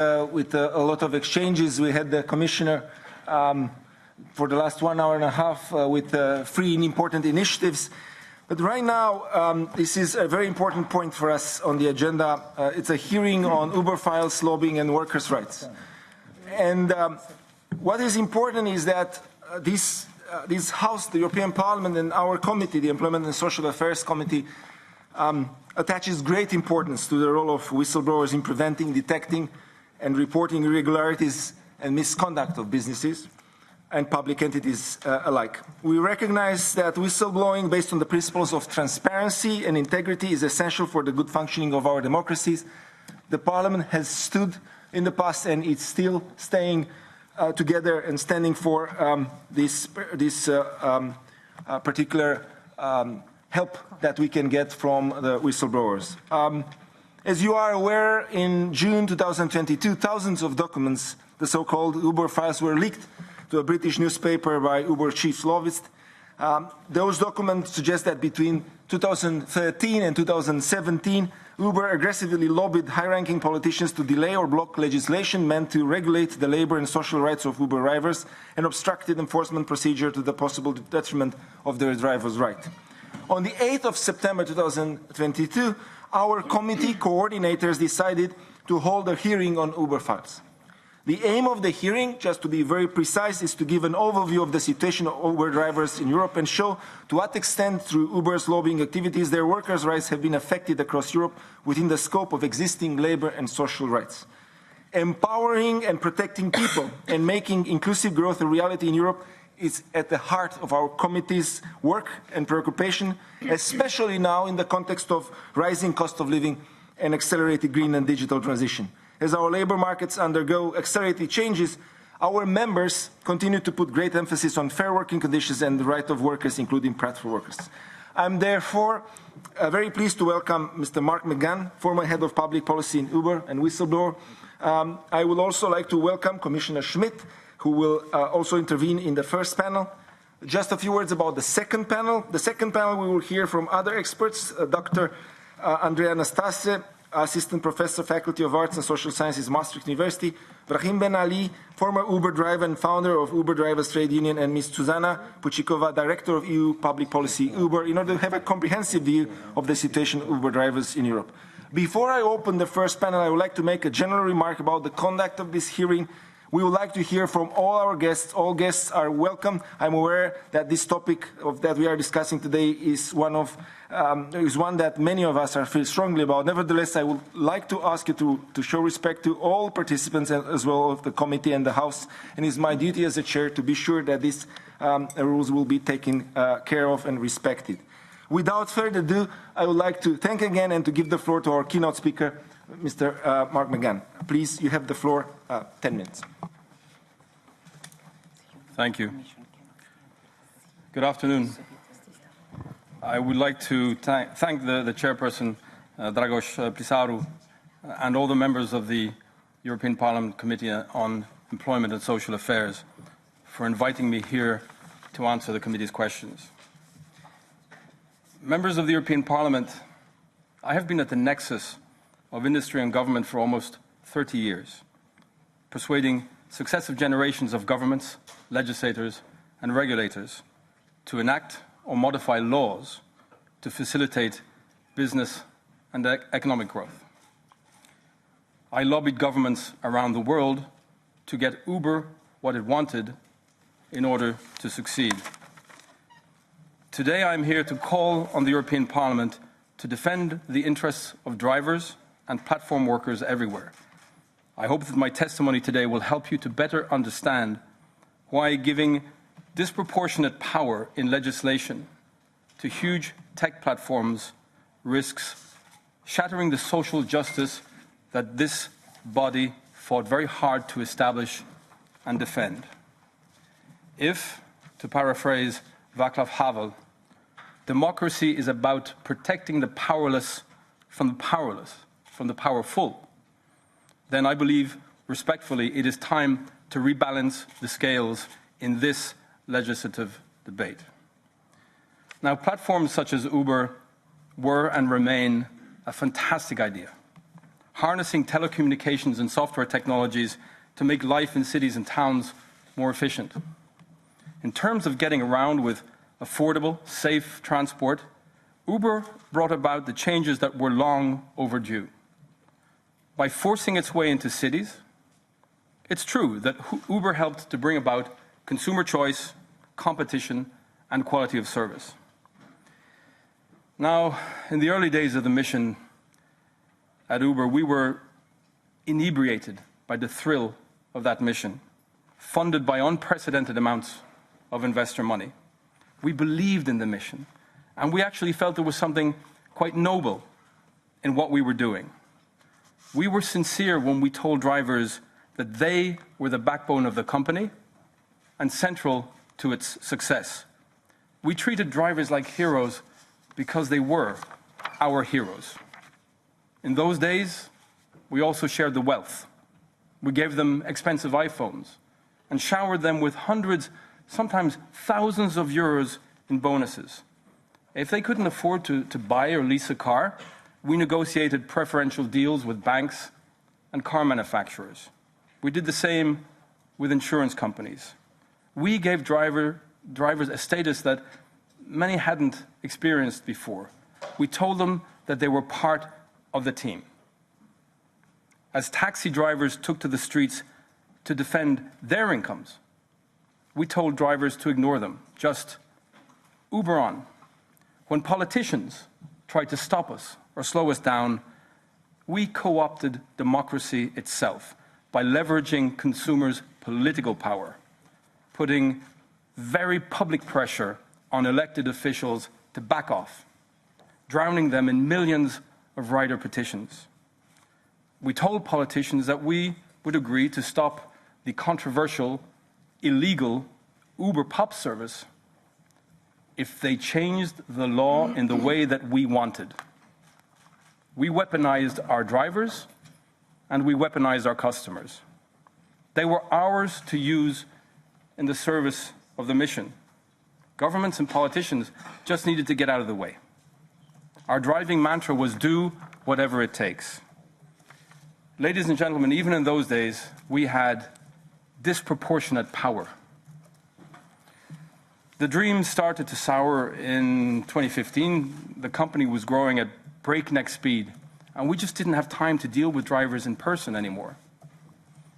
with a lot of exchanges. We had the Commissioner for the last 1 hour and a half with 3 important initiatives. But right now, this is a very important point for us on the agenda. It's a hearing on Uber files, lobbying and workers' rights. And what is important is that this House, the European Parliament, and our committee, the Employment and Social Affairs Committee, attaches great importance to the role of whistleblowers in preventing, detecting, and reporting irregularities and misconduct of businesses and public entities alike. We recognize that whistleblowing based on the principles of transparency and integrity is essential for the good functioning of our democracies. The Parliament has stood in the past and it's still staying together and standing for this particular help that we can get from the whistleblowers. As you are aware, in June 2022, thousands of documents, the so-called Uber files, were leaked to a British newspaper by Uber chief lobbyist. Those documents suggest that between 2013 and 2017, Uber aggressively lobbied high-ranking politicians to delay or block legislation meant to regulate the labor and social rights of Uber drivers and obstructed enforcement procedure to the possible detriment of their drivers' right. On the 8th of September 2022, our committee coordinators decided to hold a hearing on Uber files. The aim of the hearing, just to be very precise, is to give an overview of the situation of Uber drivers in Europe and show to what extent, through Uber's lobbying activities, their workers' rights have been affected across Europe within the scope of existing labor and social rights. Empowering and protecting people and making inclusive growth a reality in Europe is at the heart of our committee's work and preoccupation, especially now in the context of rising cost of living and accelerated green and digital transition. As our labour markets undergo accelerated changes, our members continue to put great emphasis on fair working conditions and the right of workers, including platform workers. I'm therefore very pleased to welcome Mr. MacGann, former head of public policy in Uber and whistleblower. I would also like to welcome Commissioner Schmidt, who will also intervene in the first panel. Just a few words about the second panel. The second panel we will hear from other experts, Dr. Andrea Anastase, Assistant Professor, Faculty of Arts and Social Sciences, Maastricht University, Brahim Ben Ali, former Uber driver and founder of Uber Drivers Trade Union, and Ms. Zuzana, Púčiková, Director of EU Public Policy Uber, in order to have a comprehensive view of the situation of Uber drivers in Europe. Before I open the first panel, I would like to make a general remark about the conduct of this hearing. We would like to hear from all our guests. All guests are welcome. I'm aware that this topic that we are discussing today is one that many of us feel strongly about. Nevertheless, I would like to ask you to show respect to all participants as well as the committee and the House. And it's my duty as a chair to be sure that these rules will be taken care of and respected. Without further ado, I would like to thank again and to give the floor to our keynote speaker, Mr. MacGann. Please, you have the floor, 10 minutes. Thank you. Good afternoon. I would like to thank the chairperson, Dragos Pisaru, and all the members of the European Parliament Committee on Employment and Social Affairs for inviting me here to answer the committee's questions. Members of the European Parliament, I have been at the nexus of industry and government for almost 30 years, persuading successive generations of governments, legislators, and regulators to enact or modify laws to facilitate business and economic growth. I lobbied governments around the world to get Uber what it wanted in order to succeed. Today I'm here to call on the European Parliament to defend the interests of drivers and platform workers everywhere. I hope that my testimony today will help you to better understand why giving disproportionate power in legislation to huge tech platforms risks shattering the social justice that this body fought very hard to establish and defend. If, to paraphrase Václav Havel, democracy is about protecting the powerless from the powerless, from the powerful, then I believe, respectfully, it is time to rebalance the scales in this legislative debate. Now, platforms such as Uber were and remain a fantastic idea. harnessing telecommunications and software technologies to make life in cities and towns more efficient. In terms of getting around with affordable, safe transport, Uber brought about the changes that were long overdue. By forcing its way into cities, it's true that Uber helped to bring about consumer choice, competition, and quality of service. Now, in the early days of the mission at Uber, we were inebriated by the thrill of that mission, funded by unprecedented amounts of investor money. We believed in the mission, and we actually felt there was something quite noble in what we were doing. We were sincere when we told drivers that they were the backbone of the company and central to its success. We treated drivers like heroes because they were our heroes. In those days, we also shared the wealth. We gave them expensive iPhones and showered them with hundreds, sometimes thousands of euros in bonuses. If they couldn't afford to buy or lease a car, we negotiated preferential deals with banks and car manufacturers. We did the same with insurance companies. We gave drivers a status that many hadn't experienced before. We told them that they were part of the team. As taxi drivers took to the streets to defend their incomes, we told drivers to ignore them, just Uber on. When politicians tried to stop us or slow us down, we co-opted democracy itself by leveraging consumers' political power, putting very public pressure on elected officials to back off, drowning them in millions of rider petitions. We told politicians that we would agree to stop the controversial, illegal Uber Pop service if they changed the law in the way that we wanted. We weaponized our drivers and we weaponized our customers. They were ours to use in the service of the mission. Governments and politicians just needed to get out of the way. Our driving mantra was do whatever it takes. Ladies and gentlemen, even in those days, we had disproportionate power. The dream started to sour in 2015. The company was growing at breakneck speed, and we just didn't have time to deal with drivers in person anymore.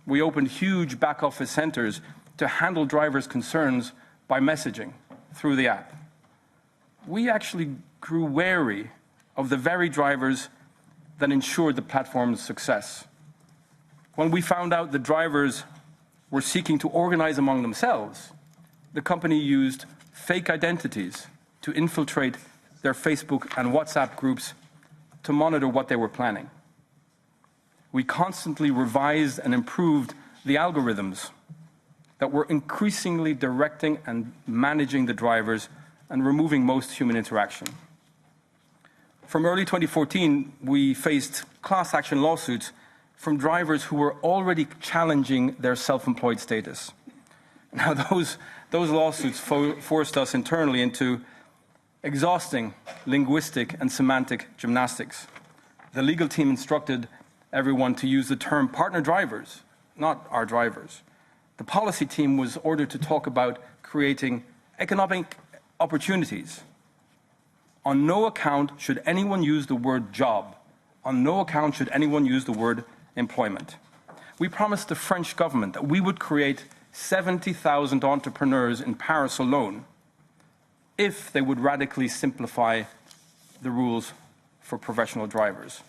We opened huge back office centers to handle drivers' concerns by messaging through the app. We actually grew wary of the very drivers that ensured the platform's success. When we found out the drivers were seeking to organize among themselves, the company used fake identities to infiltrate their Facebook and WhatsApp groups to monitor what they were planning. We constantly revised and improved the algorithms that were increasingly directing and managing the drivers and removing most human interaction. From early 2014, we faced class action lawsuits from drivers who were already challenging their self-employed status. Now, those lawsuits forced us internally into exhausting linguistic and semantic gymnastics. The legal team instructed everyone to use the term partner drivers, not our drivers. The policy team was ordered to talk about creating economic opportunities. On no account should anyone use the word job. On no account should anyone use the word employment. We promised the French government that we would create 70,000 entrepreneurs in Paris alone if they would radically simplify the rules for professional drivers.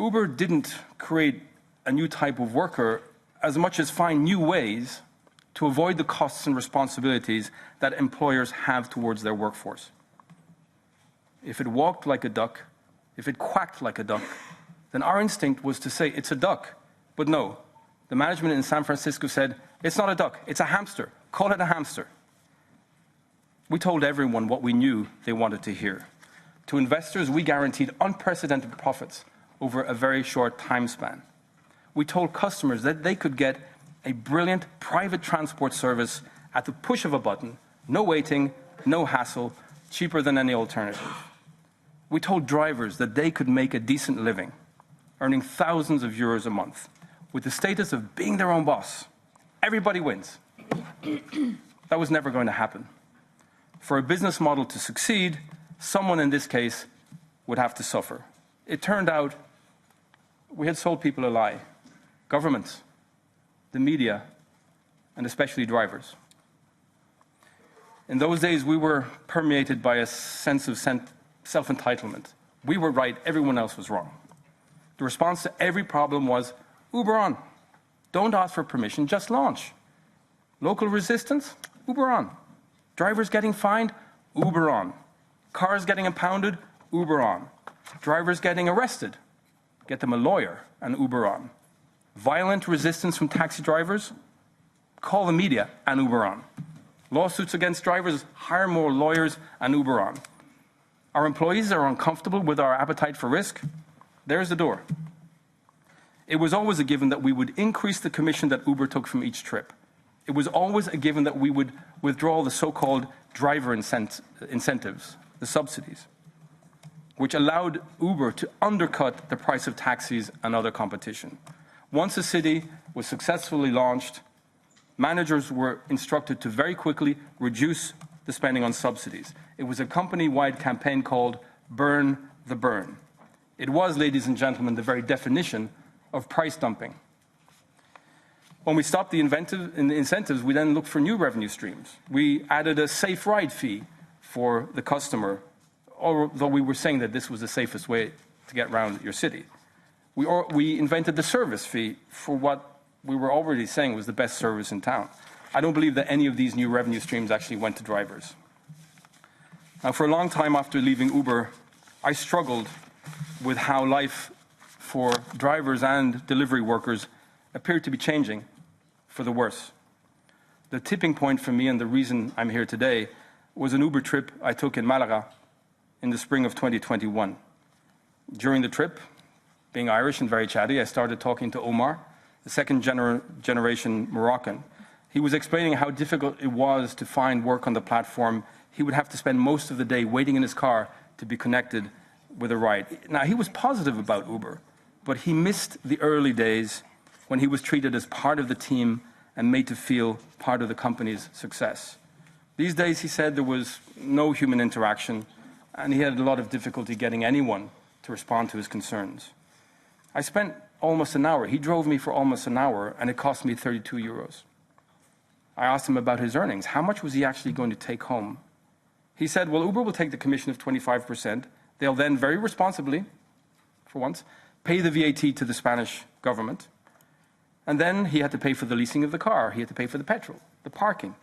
Uber didn't create a new type of worker as much as find new ways to avoid the costs and responsibilities that employers have towards their workforce. If it walked like a duck, if it quacked like a duck, then our instinct was to say it's a duck. But no, the management in San Francisco said, it's not a duck, it's a hamster. Call it a hamster. We told everyone what we knew they wanted to hear. To investors, we guaranteed unprecedented profits over a very short time span. We told customers that they could get a brilliant private transport service at the push of a button, no waiting, no hassle, cheaper than any alternative. We told drivers that they could make a decent living, earning thousands of euros a month, with the status of being their own boss. Everybody wins. That was never going to happen. For a business model to succeed, someone in this case would have to suffer. It turned out we had sold people a lie. Governments, the media, and especially drivers. In those days, we were permeated by a sense of self-entitlement. We were right, everyone else was wrong. The response to every problem was, Uber on. Don't ask for permission, just launch. Local resistance? Uber on. Drivers getting fined? Uber on. Cars getting impounded? Uber on. Drivers getting arrested? Get them a lawyer and Uber on. Violent resistance from taxi drivers? Call the media and Uber on. Lawsuits against drivers? Hire more lawyers and Uber on. Our employees are uncomfortable with our appetite for risk? There's the door. It was always a given that we would increase the commission that Uber took from each trip. It was always a given that we would withdraw the so-called driver incentives, the subsidies, which allowed Uber to undercut the price of taxis and other competition. Once a city was successfully launched, managers were instructed to very quickly reduce the spending on subsidies. It was a company-wide campaign called Burn the Burn. It was, ladies and gentlemen, the very definition of price dumping. When we stopped the incentives, we then looked for new revenue streams. We added a safe ride fee for the customer, although we were saying that this was the safest way to get around your city. We invented the service fee for what we were already saying was the best service in town. I don't believe that any of these new revenue streams actually went to drivers. Now, for a long time after leaving Uber, I struggled with how life for drivers and delivery workers appeared to be changing for the worse. The tipping point for me, and the reason I'm here today, was an Uber trip I took in Malaga in the spring of 2021. During the trip, being Irish and very chatty, I started talking to Omar, the second generation Moroccan. He was explaining how difficult it was to find work on the platform. He would have to spend most of the day waiting in his car to be connected with a ride. Now, he was positive about Uber, but he missed the early days when he was treated as part of the team and made to feel part of the company's success. These days, he said, there was no human interaction, and he had a lot of difficulty getting anyone to respond to his concerns. I spent almost an hour. He drove me for almost an hour, and it cost me 32 euros. I asked him about his earnings. How much was he actually going to take home? He said, well, Uber will take the commission of 25%. They'll then, very responsibly, for once, pay the VAT to the Spanish government. And then he had to pay for the leasing of the car. He had to pay for the petrol, the parking,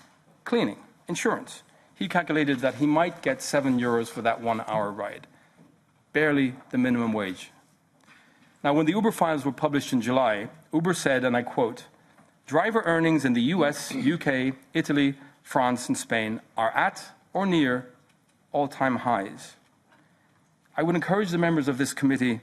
cleaning, insurance. He calculated that he might get 7 euros for that 1 hour ride, barely the minimum wage. Now, when the Uber files were published in July, Uber said, and I quote, driver earnings in the US, UK, Italy, France, and Spain are at or near all-time highs. I would encourage the members of this committee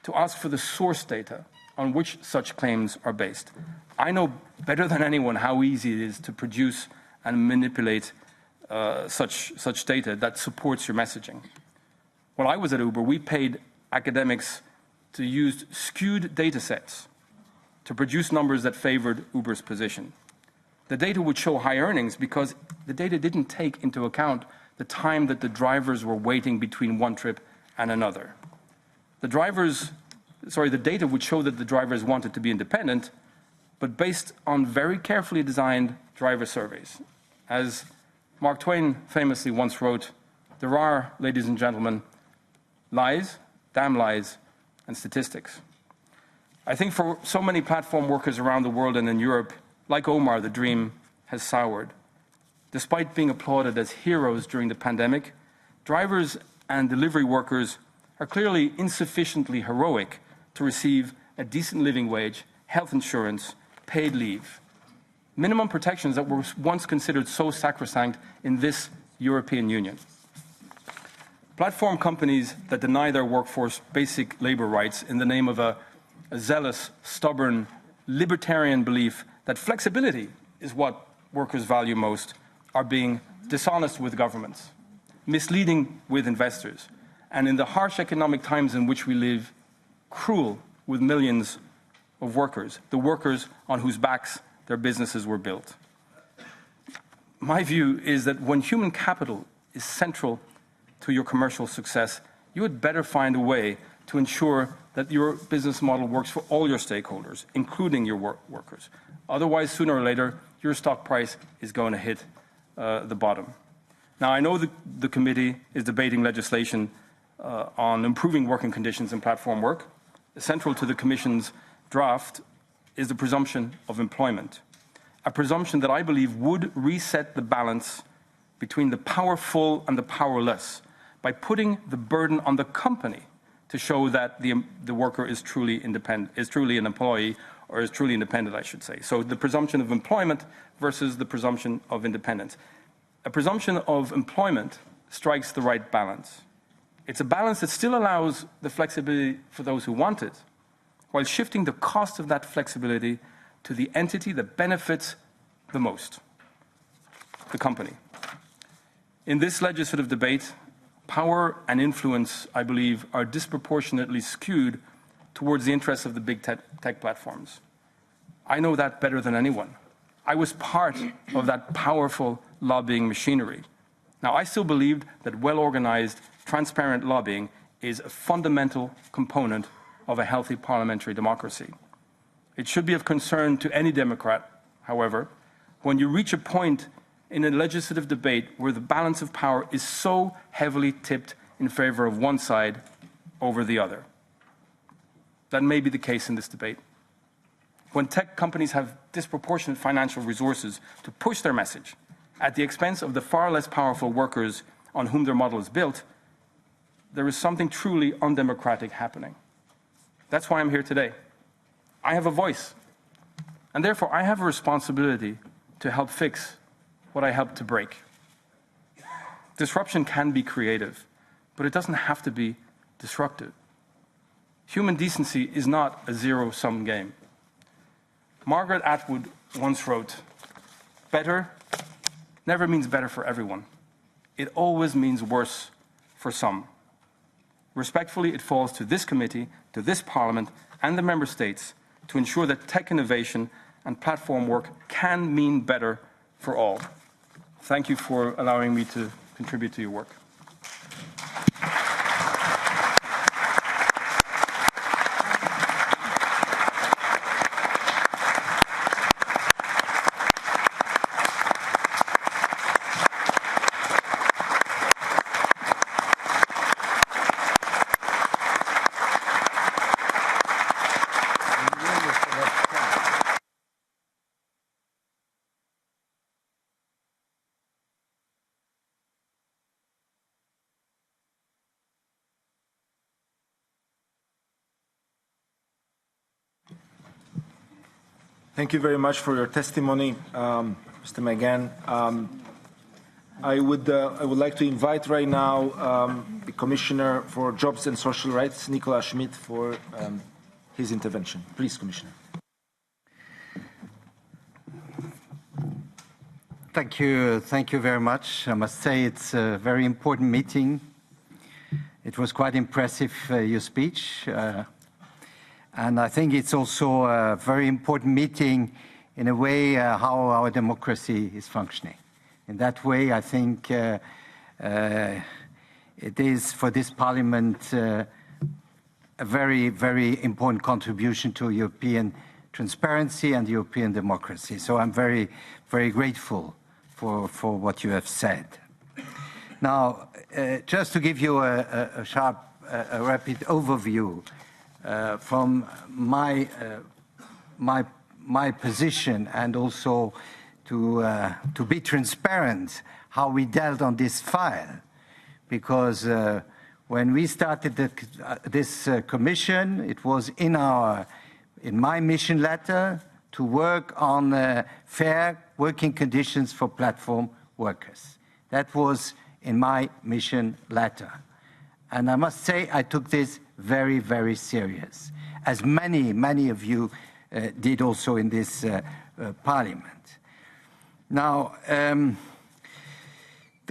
to ask for the source data on which such claims are based. I know better than anyone how easy it is to produce and manipulate such data that supports your messaging. When I was at Uber, we paid academics to use skewed data sets to produce numbers that favored Uber's position. The data would show high earnings because the data didn't take into account the time that the drivers were waiting between one trip and another. The data would show that the drivers wanted to be independent, but based on very carefully designed driver surveys. As Mark Twain famously once wrote, there are, ladies and gentlemen, lies, damn lies, and statistics. I think for so many platform workers around the world and in Europe, like Omar, the dream has soured. Despite being applauded as heroes during the pandemic, drivers and delivery workers are clearly insufficiently heroic to receive a decent living wage, health insurance, paid leave. Minimum protections that were once considered so sacrosanct in this European Union. Platform companies that deny their workforce basic labor rights in the name of a zealous, stubborn, libertarian belief that flexibility is what workers value most are being dishonest with governments, misleading with investors, and in the harsh economic times in which we live, cruel with millions of workers, the workers on whose backs their businesses were built. My view is that when human capital is central to your commercial success, you had better find a way to ensure that your business model works for all your stakeholders, including your workers. Otherwise, sooner or later, your stock price is going to hit the bottom. Now, I know the committee is debating legislation on improving working conditions in platform work. Central to the Commission's draft is the presumption of employment, a presumption that I believe would reset the balance between the powerful and the powerless by putting the burden on the company to show that the worker is truly independent, is truly an employee, or is truly independent, I should say. So the presumption of employment versus the presumption of independence. A presumption of employment strikes the right balance. It's a balance that still allows the flexibility for those who want it, while shifting the cost of that flexibility to the entity that benefits the most, the company. In this legislative debate, power and influence, I believe, are disproportionately skewed towards the interests of the big tech platforms. I know that better than anyone. I was part of that powerful lobbying machinery. Now, I still believe that well-organized, transparent lobbying is a fundamental component of a healthy parliamentary democracy. It should be of concern to any Democrat, however, when you reach a point in a legislative debate where the balance of power is so heavily tipped in favor of one side over the other. That may be the case in this debate. When tech companies have disproportionate financial resources to push their message at the expense of the far less powerful workers on whom their model is built, there is something truly undemocratic happening. That's why I'm here today. I have a voice, and therefore I have a responsibility to help fix what I helped to break. Disruption can be creative, but it doesn't have to be destructive. Human decency is not a zero-sum game. Margaret Atwood once wrote, "Better never means better for everyone. It always means worse for some." Respectfully, it falls to this committee, to this Parliament, and the Member States to ensure that tech innovation and platform work can mean better for all. Thank you for allowing me to contribute to your work. Thank you very much for your testimony, Mr. MacGann. I would like to invite right now the Commissioner for Jobs and Social Rights, Nicolas Schmit, for his intervention. Please, Commissioner. Thank you very much. I must say it's a very important meeting. It was quite impressive, your speech. And I think it's also a very important meeting in a way how our democracy is functioning. In that way, I think it is for this Parliament a very, very important contribution to European transparency and European democracy. So I'm very, very grateful for what you have said. Now, just to give you a rapid overview, from my position, and also to be transparent how we dealt on this file, because when we started this commission, it was in my mission letter to work on fair working conditions for platform workers. That was in my mission letter. And I must say, I took this very, very serious, as many of you did also in this Parliament. Now, the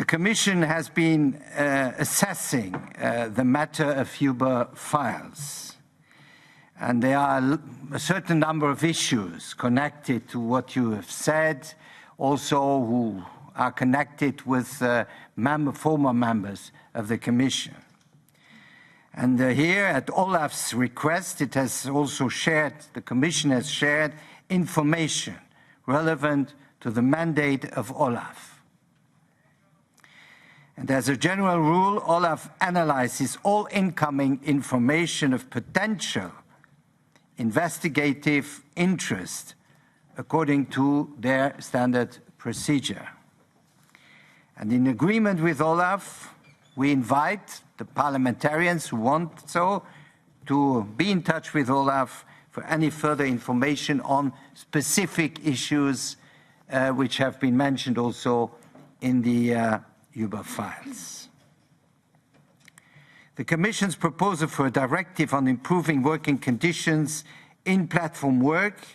Commission has been assessing the matter of Uber files. And there are a certain number of issues connected to what you have said, also who are connected with former members of the Commission. And here, at Olaf's request, it has also shared, the Commission has shared information relevant to the mandate of Olaf. And as a general rule, Olaf analyzes all incoming information of potential investigative interest according to their standard procedure. And in agreement with Olaf, we invite the parliamentarians who want so to be in touch with Olaf for any further information on specific issues which have been mentioned also in the Uber files. The Commission's proposal for a directive on improving working conditions in platform work,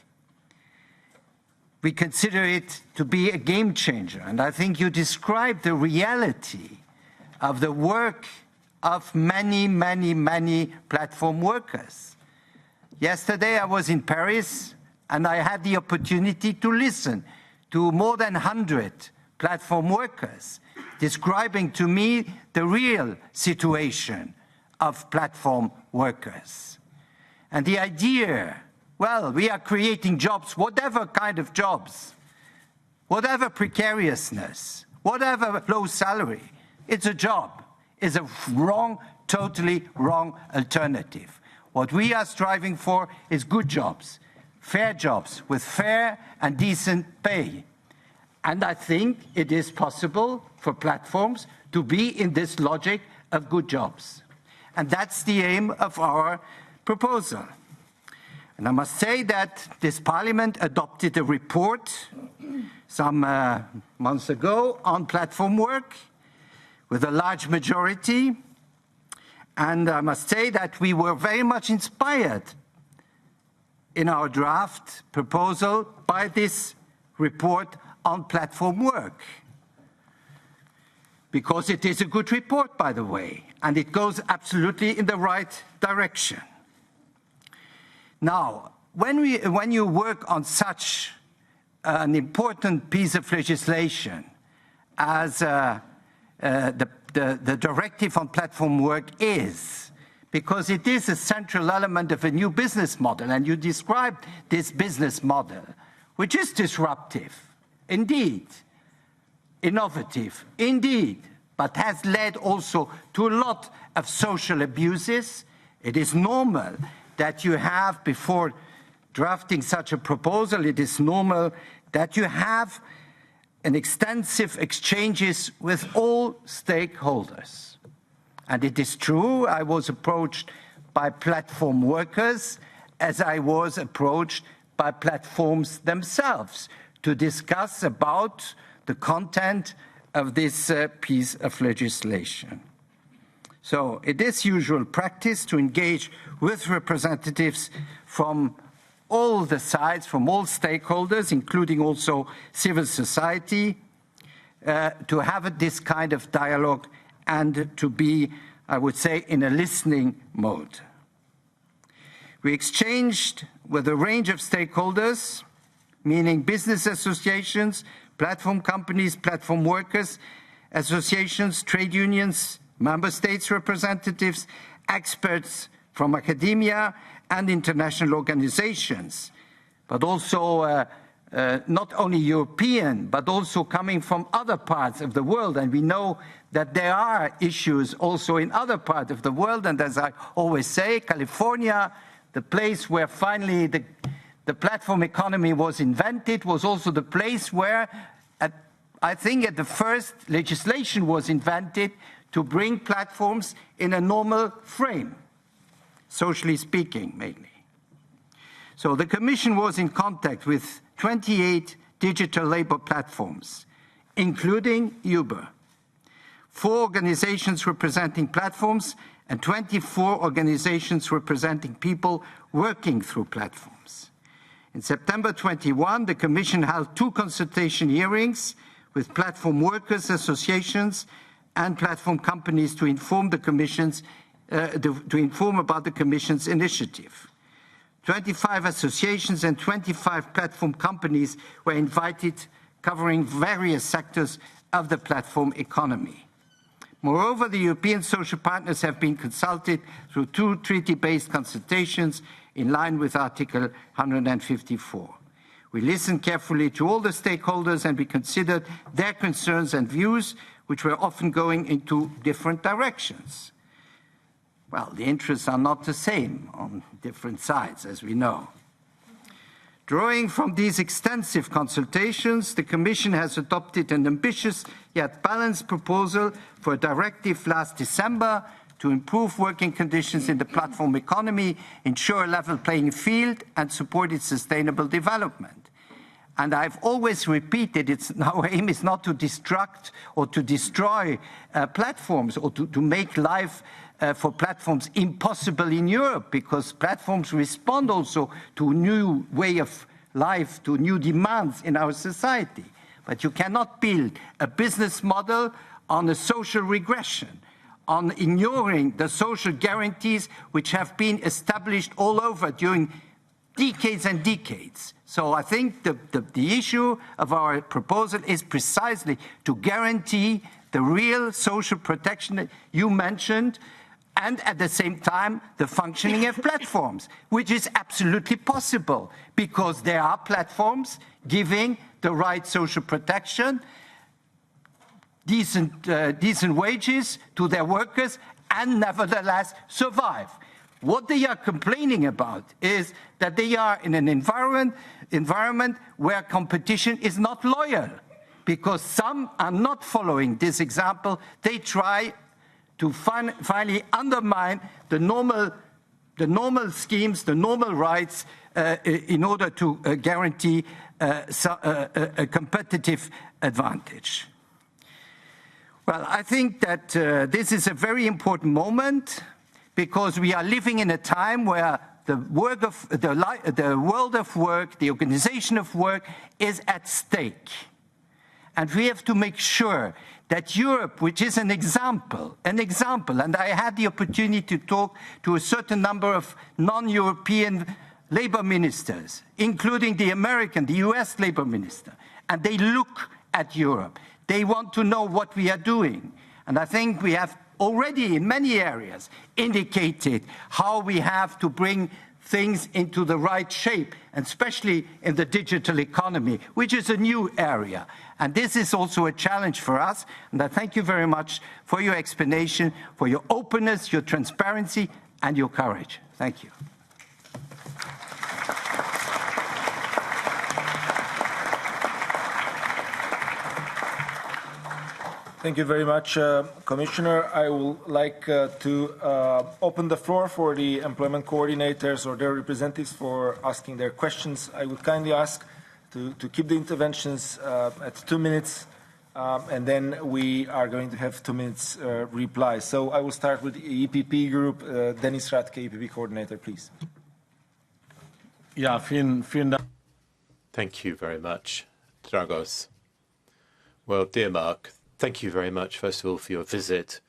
we consider it to be a game changer. And I think you described the reality of the work of many, many, many platform workers. Yesterday I was in Paris and I had the opportunity to listen to more than 100 platform workers describing to me the real situation of platform workers. And the idea, well, we are creating jobs, whatever kind of jobs, whatever precariousness, whatever low salary, it's a job, is a wrong, totally wrong alternative. What we are striving for is good jobs, fair jobs with fair and decent pay. And I think it is possible for platforms to be in this logic of good jobs. And that's the aim of our proposal. And I must say that this Parliament adopted a report some months ago on platform work with a large majority. And I must say that we were very much inspired in our draft proposal by this report on platform work. Because it is a good report, by the way, and it goes absolutely in the right direction. Now, when you work on such an important piece of legislation as the directive on platform work is, because it is a central element of a new business model, and you described this business model, which is disruptive, indeed, innovative, indeed, but has led also to a lot of social abuses. It is normal that you have, before drafting such a proposal, it is normal that you have an extensive exchanges with all stakeholders. And it is true, I was approached by platform workers as I was approached by platforms themselves to discuss about the content of this piece of legislation. So it is usual practice to engage with representatives from all the sides, from all stakeholders, including also civil society, to have this kind of dialogue and to be, I would say, in a listening mode. We exchanged with a range of stakeholders, meaning business associations, platform companies, platform workers, associations, trade unions, member states representatives, experts from academia and international organizations, but also not only European, but also coming from other parts of the world. And we know that there are issues also in other parts of the world. And as I always say, California, the place where finally the platform economy was invented, was also the place where, I think, at the first legislation was invented to bring platforms in a normal frame, socially speaking, mainly. So the Commission was in contact with 28 digital labor platforms, including Uber, 4 organizations representing platforms, and 24 organizations representing people working through platforms. In September 21, the Commission held 2 consultation hearings with platform workers, associations, and platform companies to inform the Commission's to inform about the Commission's initiative. 25 associations and 25 platform companies were invited, covering various sectors of the platform economy. Moreover, the European social partners have been consulted through 2 treaty-based consultations in line with Article 154. We listened carefully to all the stakeholders and we considered their concerns and views, which were often going into different directions. Well, the interests are not the same on different sides, as we know. Drawing from these extensive consultations, the Commission has adopted an ambitious yet balanced proposal for a directive last December to improve working conditions in the platform economy, ensure a level playing field, and support its sustainable development. And I've always repeated, our aim is not to destruct or to destroy platforms or to make life for platforms impossible in Europe, because platforms respond also to a new way of life, to new demands in our society. But you cannot build a business model on a social regression, on ignoring the social guarantees which have been established all over during decades and decades. So I think the issue of our proposal is precisely to guarantee the real social protection that you mentioned, and at the same time, the functioning of platforms, which is absolutely possible, because there are platforms giving the right social protection, decent wages to their workers, and nevertheless survive. What they are complaining about is that they are in an environment where competition is not loyal, because some are not following this example. They try to finally undermine the normal schemes, the normal rights, in order to guarantee a competitive advantage. Well, I think that this is a very important moment, because we are living in a time where the world of work, the organization of work is at stake. And we have to make sure that Europe, which is an example, and I had the opportunity to talk to a certain number of non-European labor ministers, including the American, the US labor minister, and they look at Europe. They want to know what we are doing. And I think we have already in many areas indicated how we have to bring things into the right shape, and especially in the digital economy, which is a new area. And this is also a challenge for us. And I thank you very much for your explanation, for your openness, your transparency, and your courage. Thank you. Thank you very much, Commissioner. I would like to open the floor for the employment coordinators or their representatives for asking their questions. I would kindly ask to keep the interventions at 2 minutes, and then we are going to have 2 minutes reply. So I will start with the EPP group. Dennis Radke, EPP coordinator, please. Ja, vielen Dank. Thank you very much, Dragos. Well, dear Mark, thank you very much, first of all, for your visit.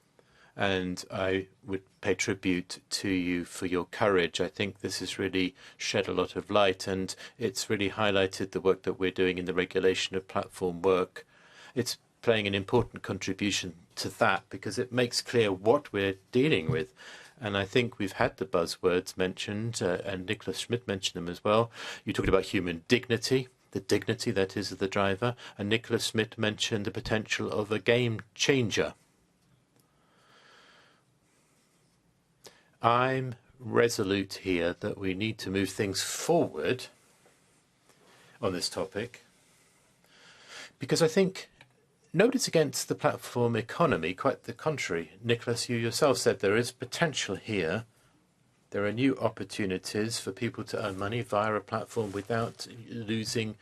And I would pay tribute to you for your courage. I think this has really shed a lot of light, and it's really highlighted the work that we're doing in the regulation of platform work. It's playing an important contribution to that, because it makes clear what we're dealing with. And I think we've had the buzzwords mentioned, and Nicholas Schmidt mentioned them as well. You talked about human dignity, the dignity, that is, of the driver. And Nicholas Schmidt mentioned the potential of a game changer. I'm resolute here that we need to move things forward on this topic, because I think nobody's against the platform economy, quite the contrary. Nicholas, you yourself said there is potential here. There are new opportunities for people to earn money via a platform without losing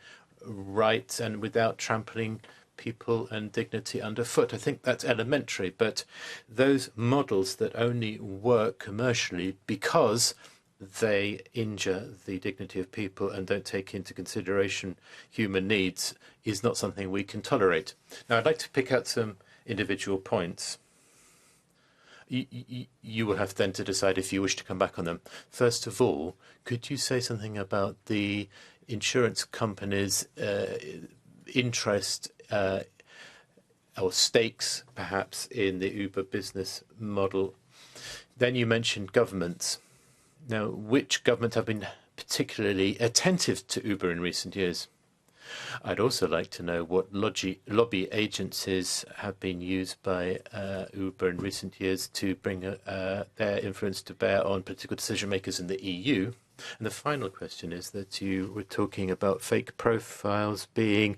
rights and without trampling people and dignity underfoot. I think that's elementary, but those models that only work commercially because they injure the dignity of people and don't take into consideration human needs is not something we can tolerate. Now, I'd like to pick out some individual points. you will have then to decide if you wish to come back on them. First of all, could you say something about the insurance companies' interest or stakes, perhaps, in the Uber business model? Then you mentioned governments. Now, which governments have been particularly attentive to Uber in recent years? I'd also like to know what lobby agencies have been used by Uber in recent years to bring their influence to bear on political decision makers in the EU. And the final question is that you were talking about fake profiles being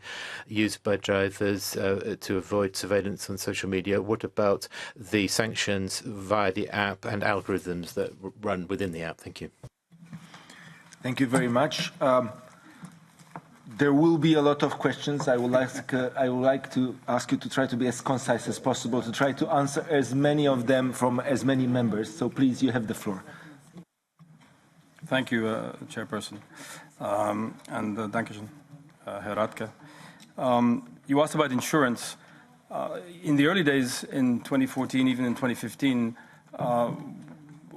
used by drivers to avoid surveillance on social media. What about the sanctions via the app and algorithms that run within the app? Thank you. Thank you very much. There will be a lot of questions. I would like to ask you to try to be as concise as possible, to try to answer as many of them from as many members. So please, you have the floor. Thank you, Chairperson. And dankeschön, Herr Radke. You asked about insurance. In the early days, in 2014, even in 2015,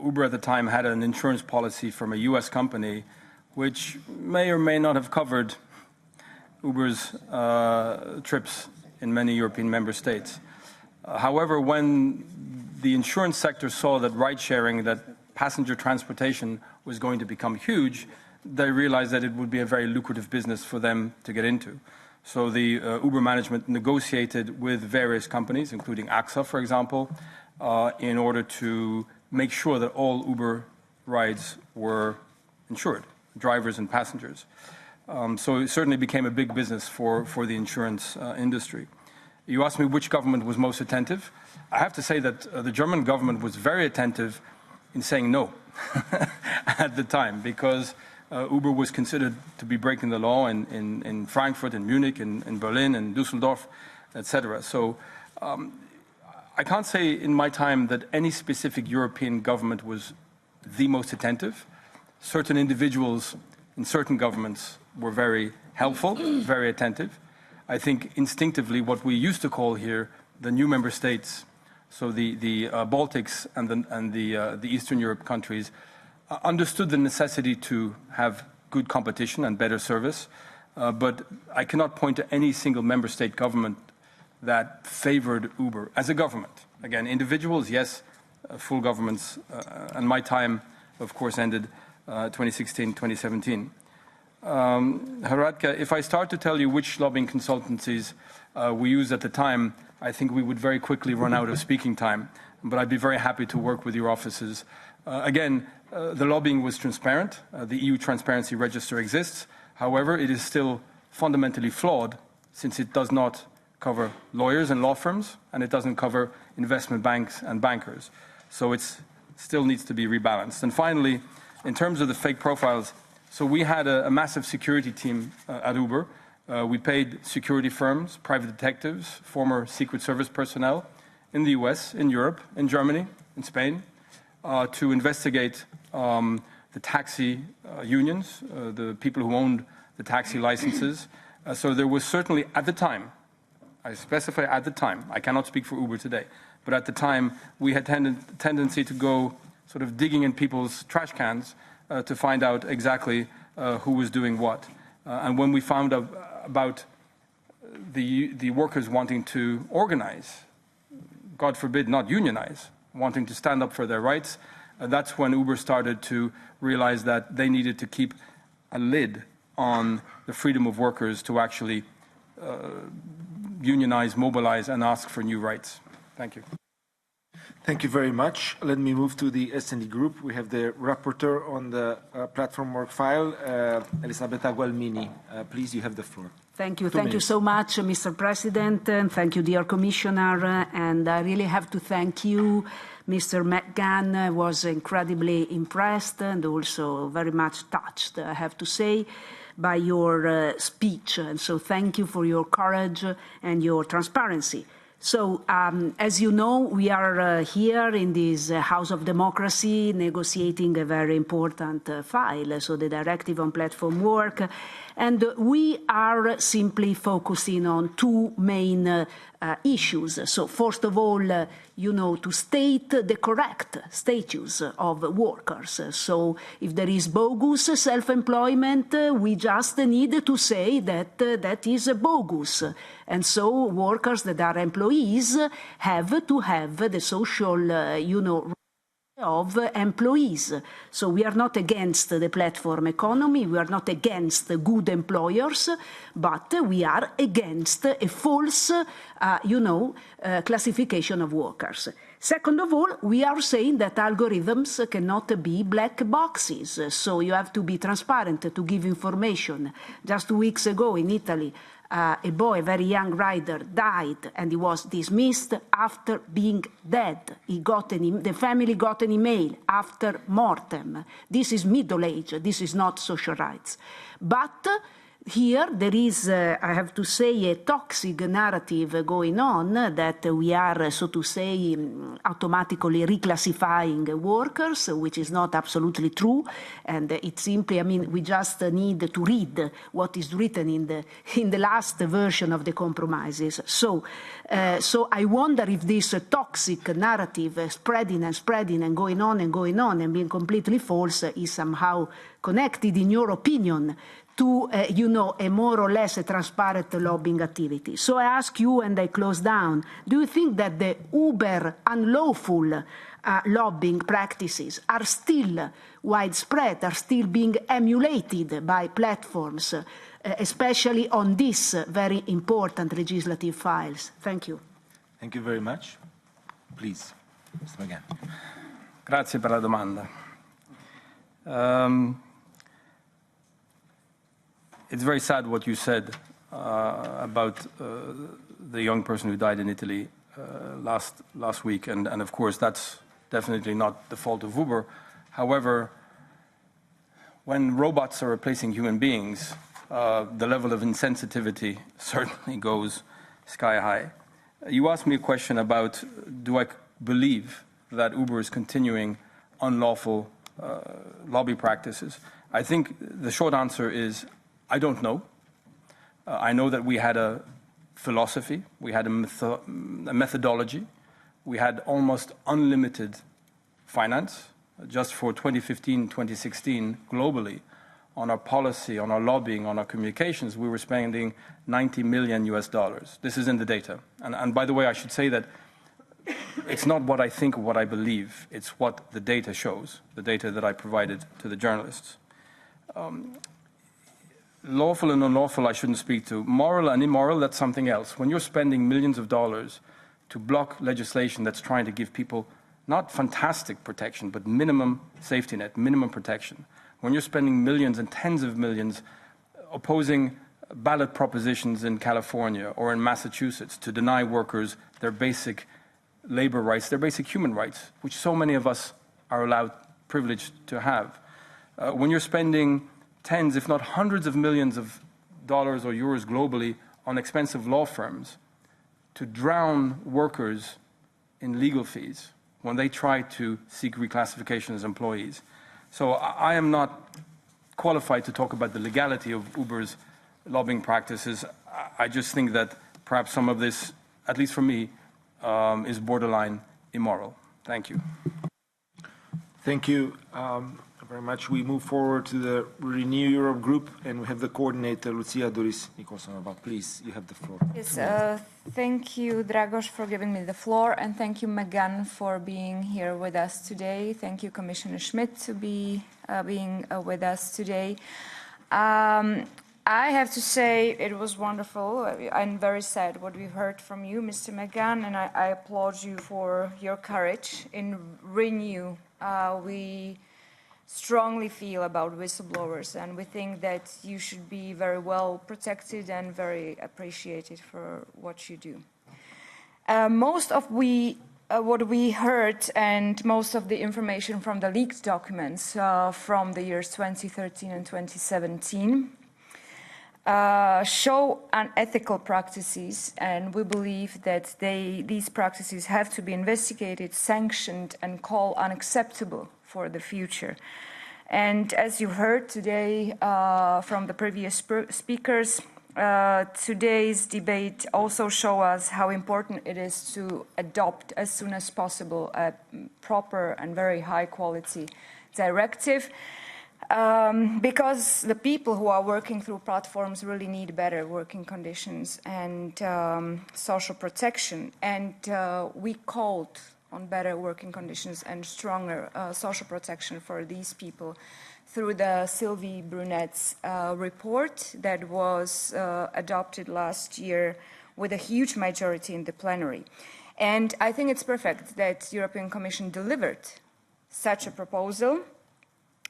Uber at the time had an insurance policy from a US company, which may or may not have covered Uber's trips in many European member states. However, when the insurance sector saw that ride-sharing, that passenger transportation was going to become huge, they realized that it would be a very lucrative business for them to get into. So the Uber management negotiated with various companies, including AXA, for example, in order to make sure that all Uber rides were insured, drivers and passengers. So it certainly became a big business for the insurance industry. You asked me which government was most attentive. I have to say that the German government was very attentive in saying no at the time, because Uber was considered to be breaking the law in Frankfurt, in Munich, in Berlin, in Düsseldorf, etc. So I can't say in my time that any specific European government was the most attentive. Certain individuals in certain governments were very helpful, very attentive. I think instinctively what we used to call here the new member states, so the Baltics and the Eastern Europe countries, understood the necessity to have good competition and better service. But I cannot point to any single member state government that favored Uber as a government. Again, individuals, yes, full governments, and my time, of course, ended 2016, 2017. Radke, if I start to tell you which lobbying consultancies we used at the time, I think we would very quickly run out of speaking time, but I'd be very happy to work with your offices. Again, the lobbying was transparent. The EU Transparency Register exists. However, it is still fundamentally flawed, since it does not cover lawyers and law firms, and it doesn't cover investment banks and bankers. So it still needs to be rebalanced. And finally, in terms of the fake profiles, so we had a massive security team at Uber. We paid security firms, private detectives, former Secret Service personnel in the US, in Europe, in Germany, in Spain, to investigate the taxi unions, the people who owned the taxi licenses. So there was certainly, at the time, I specify at the time, I cannot speak for Uber today, but at the time we had tendency to go sort of digging in people's trash cans to find out exactly who was doing what. And when we found out about the workers wanting to organize, God forbid not unionize, wanting to stand up for their rights, that's when Uber started to realize that they needed to keep a lid on the freedom of workers to actually unionize, mobilize, and ask for new rights. Thank you. Thank you very much. Let me move to the S&D group. We have the rapporteur on the platform work file, Elisabetta Gualmini. Please, you have the floor. Thank you. Thank you so much, Mr. President, and thank you, dear Commissioner. And I really have to thank you, Mr. MacGann. I was incredibly impressed and also very much touched, I have to say, by your speech. And so thank you for your courage and your transparency. So, as you know, we are here in this House of Democracy negotiating a very important file, so the Directive on Platform Work, and we are simply focusing on two main issues. So, first of all, to state the correct status of workers. So, if there is bogus self-employment, we just need to say that that is bogus. And so, workers that are employees have to have the social, of employees. So we are not against the platform economy, we are not against good employers, but we are against a false, classification of workers. Second of all, we are saying that algorithms cannot be black boxes, so you have to be transparent to give information. Just 2 weeks ago in Italy, a boy, a very young rider, died and he was dismissed after being dead. The family got an email after mortem. This is middle age, this is not social rights. But here there is, I have to say, a toxic narrative going on that we are, so to say, automatically reclassifying workers, which is not absolutely true. And it's simply, we just need to read what is written in the last version of the compromises. So I wonder if this toxic narrative spreading and going on and being completely false is somehow connected, in your opinion, to, a more or less a transparent lobbying activity. So I ask you, and I close down, do you think that the uber unlawful lobbying practices are still widespread, are still being emulated by platforms, especially on these very important legislative files? Thank you. Thank you very much. Please, Mr. MacGann. Grazie per la domanda. It's very sad what you said about the young person who died in Italy last week, and of course that's definitely not the fault of Uber. However, when robots are replacing human beings, the level of insensitivity certainly goes sky high. You asked me a question about, do I believe that Uber is continuing unlawful lobby practices? I think the short answer is, I don't know. I know that we had a philosophy, we had a methodology, we had almost unlimited finance. Just for 2015, 2016, globally, on our policy, on our lobbying, on our communications, we were spending $90 million US. This is in the data. And by the way, I should say that it's not what I think or what I believe, it's what the data shows, the data that I provided to the journalists. Lawful and unlawful I shouldn't speak to. Moral and immoral, that's something else. When you're spending millions of dollars to block legislation that's trying to give people not fantastic protection, but minimum safety net, minimum protection. When you're spending millions and tens of millions opposing ballot propositions in California or in Massachusetts to deny workers their basic labor rights, their basic human rights, which so many of us are allowed, privileged to have. When you're spending tens, if not hundreds of millions of dollars or euros globally on expensive law firms to drown workers in legal fees when they try to seek reclassification as employees. So I am not qualified to talk about the legality of Uber's lobbying practices. I just think that perhaps some of this, at least for me, is borderline immoral. Thank you. Thank you very much. We move forward to the Renew Europe group, and we have the coordinator, Lucia Doris Nikolsonova. Please, you have the floor. Yes, thank you, Dragos, for giving me the floor, and thank you, MacGann, for being here with us today. Thank you, Commissioner Schmidt, to be being with us today. I have to say it was wonderful and very sad what we heard from you, Mr. MacGann, and I applaud you for your courage. In Renew, we strongly feel about whistleblowers, and we think that you should be very well protected and very appreciated for what you do. Most of what we heard and most of the information from the leaked documents from the years 2013 and 2017 show unethical practices, and we believe that these practices have to be investigated, sanctioned, and called unacceptable for the future. And as you heard today from the previous speakers, today's debate also shows us how important it is to adopt as soon as possible a proper and very high quality directive, because the people who are working through platforms really need better working conditions and social protection. And we called on better working conditions and stronger social protection for these people through the Sylvie Brunet's report that was adopted last year with a huge majority in the plenary. And I think it's perfect that the European Commission delivered such a proposal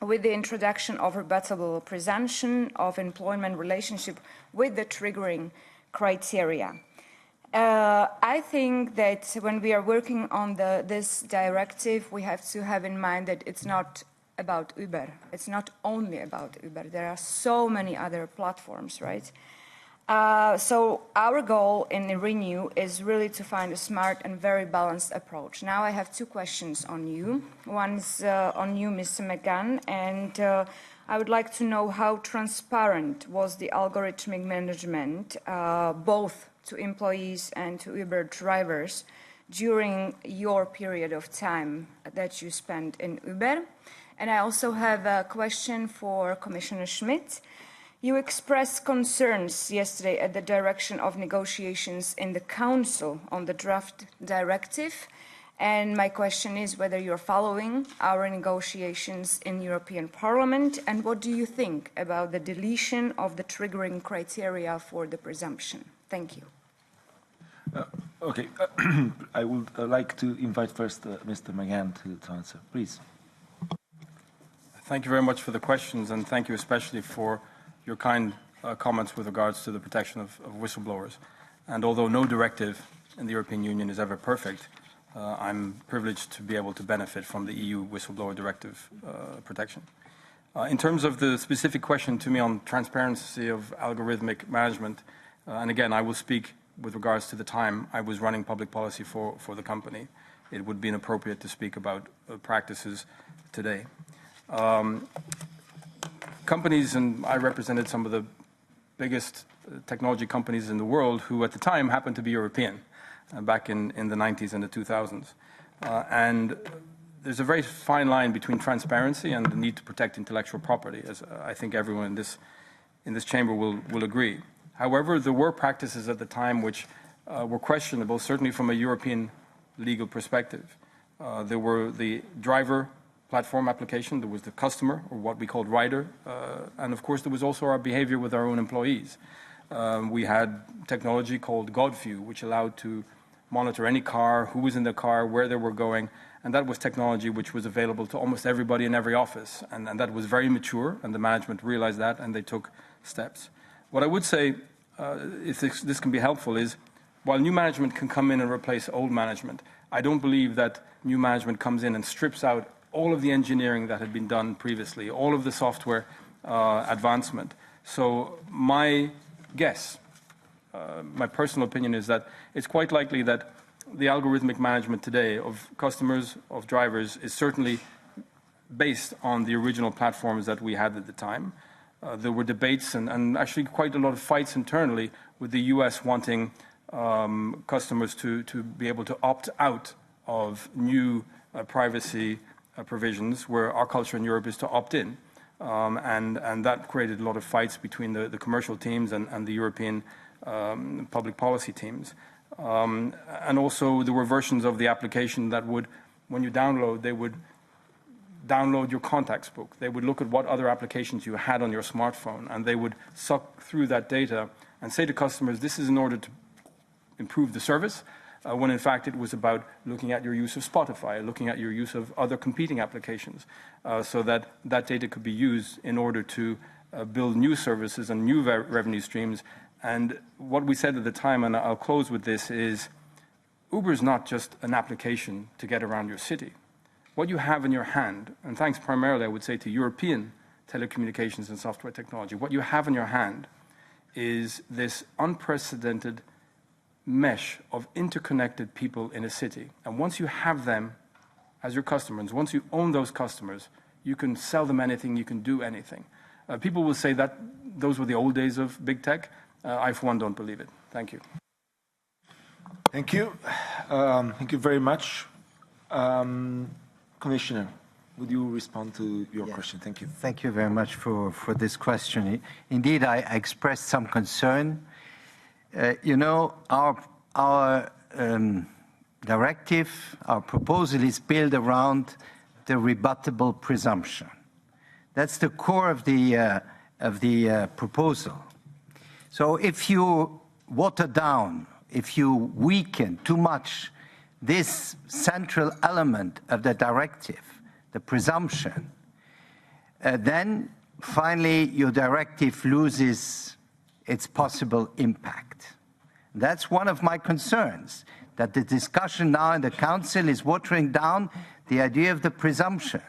with the introduction of rebuttable presumption of employment relationship with the triggering criteria. I think that when we are working on this directive, we have to have in mind that it's not about Uber. It's not only about Uber. There are so many other platforms, right? So our goal in Renew is really to find a smart and very balanced approach. Now I have two questions on you. One is on you, Mr. MacGann, and I would like to know how transparent was the algorithmic management, both to employees and to Uber drivers, during your period of time that you spent in Uber? And I also have a question for Commissioner Schmidt. You expressed concerns yesterday at the direction of negotiations in the Council on the draft directive. And my question is whether you're following our negotiations in European Parliament, and what do you think about the deletion of the triggering criteria for the presumption? Thank you. Okay, I would like to invite first Mr. MacGann to answer, please. Thank you very much for the questions, and thank you especially for your kind comments with regards to the protection of whistleblowers. And although no directive in the European Union is ever perfect, I'm privileged to be able to benefit from the EU whistleblower directive protection. In terms of the specific question to me on transparency of algorithmic management, and again, I will speak with regards to the time I was running public policy for the company. It would be inappropriate to speak about practices today. Companies, and I represented some of the biggest technology companies in the world who at the time happened to be European, back in the 90s and the 2000s. And there's a very fine line between transparency and the need to protect intellectual property, as I think everyone in this chamber will agree. However, there were practices at the time which were questionable, certainly from a European legal perspective. There were the driver platform application, there was the customer, or what we called rider, and of course there was also our behavior with our own employees. We had technology called GodView, which allowed to monitor any car, who was in the car, where they were going, and that was technology which was available to almost everybody in every office, and that was very mature, and the management realized that, and they took steps. What I would say, if this can be helpful, is while new management can come in and replace old management, I don't believe that new management comes in and strips out all of the engineering that had been done previously, all of the software advancement. So my guess, my personal opinion is that it's quite likely that the algorithmic management today of customers, of drivers, is certainly based on the original platforms that we had at the time. There were debates and actually quite a lot of fights internally with the US wanting customers to be able to opt out of new privacy provisions, where our culture in Europe is to opt in. And that created a lot of fights between the commercial teams and the European public policy teams. And also there were versions of the application that would, when you download, they would download your contacts book. They would look at what other applications you had on your smartphone, and they would suck through that data and say to customers, this is in order to improve the service, when in fact it was about looking at your use of Spotify, looking at your use of other competing applications, so that that data could be used in order to build new services and new revenue streams. And what we said at the time, and I'll close with this, is Uber is not just an application to get around your city. What you have in your hand, and thanks primarily, I would say, to European telecommunications and software technology, what you have in your hand is this unprecedented mesh of interconnected people in a city. And once you have them as your customers, once you own those customers, you can sell them anything, you can do anything. People will say that those were the old days of big tech. I, for one, don't believe it. Thank you. Thank you. Thank you very much. Commissioner, would you respond to your question? Thank you. Thank you very much for this question. Indeed, I expressed some concern. You know, our directive, our proposal is built around the rebuttable presumption. That's the core of the proposal. So if you water down, if you weaken too much this central element of the directive, the presumption, then finally your directive loses its possible impact. That's one of my concerns, that the discussion now in the Council is watering down the idea of the presumption,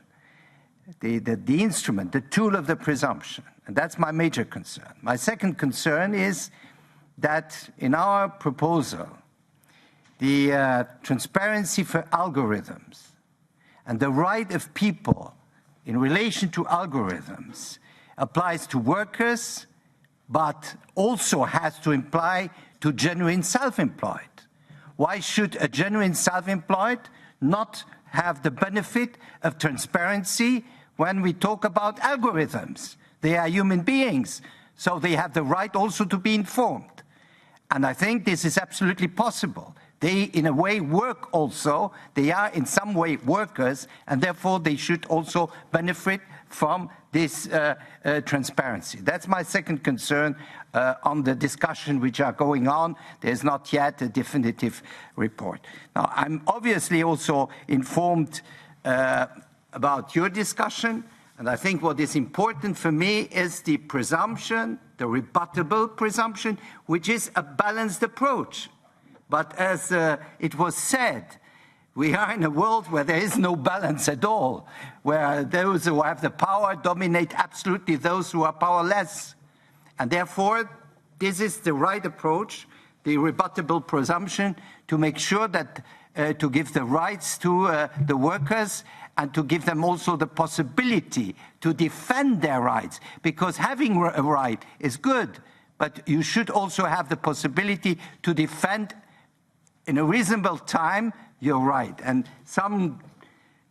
the instrument, the tool of the presumption. And that's my major concern. My second concern is that in our proposal, the transparency for algorithms and the right of people in relation to algorithms applies to workers, but also has to apply to genuine self-employed. Why should a genuine self-employed not have the benefit of transparency when we talk about algorithms? They are human beings, so they have the right also to be informed. And I think this is absolutely possible. They, in a way, work also. They are, in some way, workers, and therefore they should also benefit from this transparency. That's my second concern on the discussion which are going on. There's not yet a definitive report. Now, I'm obviously also informed about your discussion, and I think what is important for me is the presumption, the rebuttable presumption, which is a balanced approach. But as it was said, we are in a world where there is no balance at all, where those who have the power dominate absolutely those who are powerless. And therefore, this is the right approach, the rebuttable presumption, to make sure that to give the rights to the workers and to give them also the possibility to defend their rights. Because having a right is good, but you should also have the possibility to defend in a reasonable time your right. And some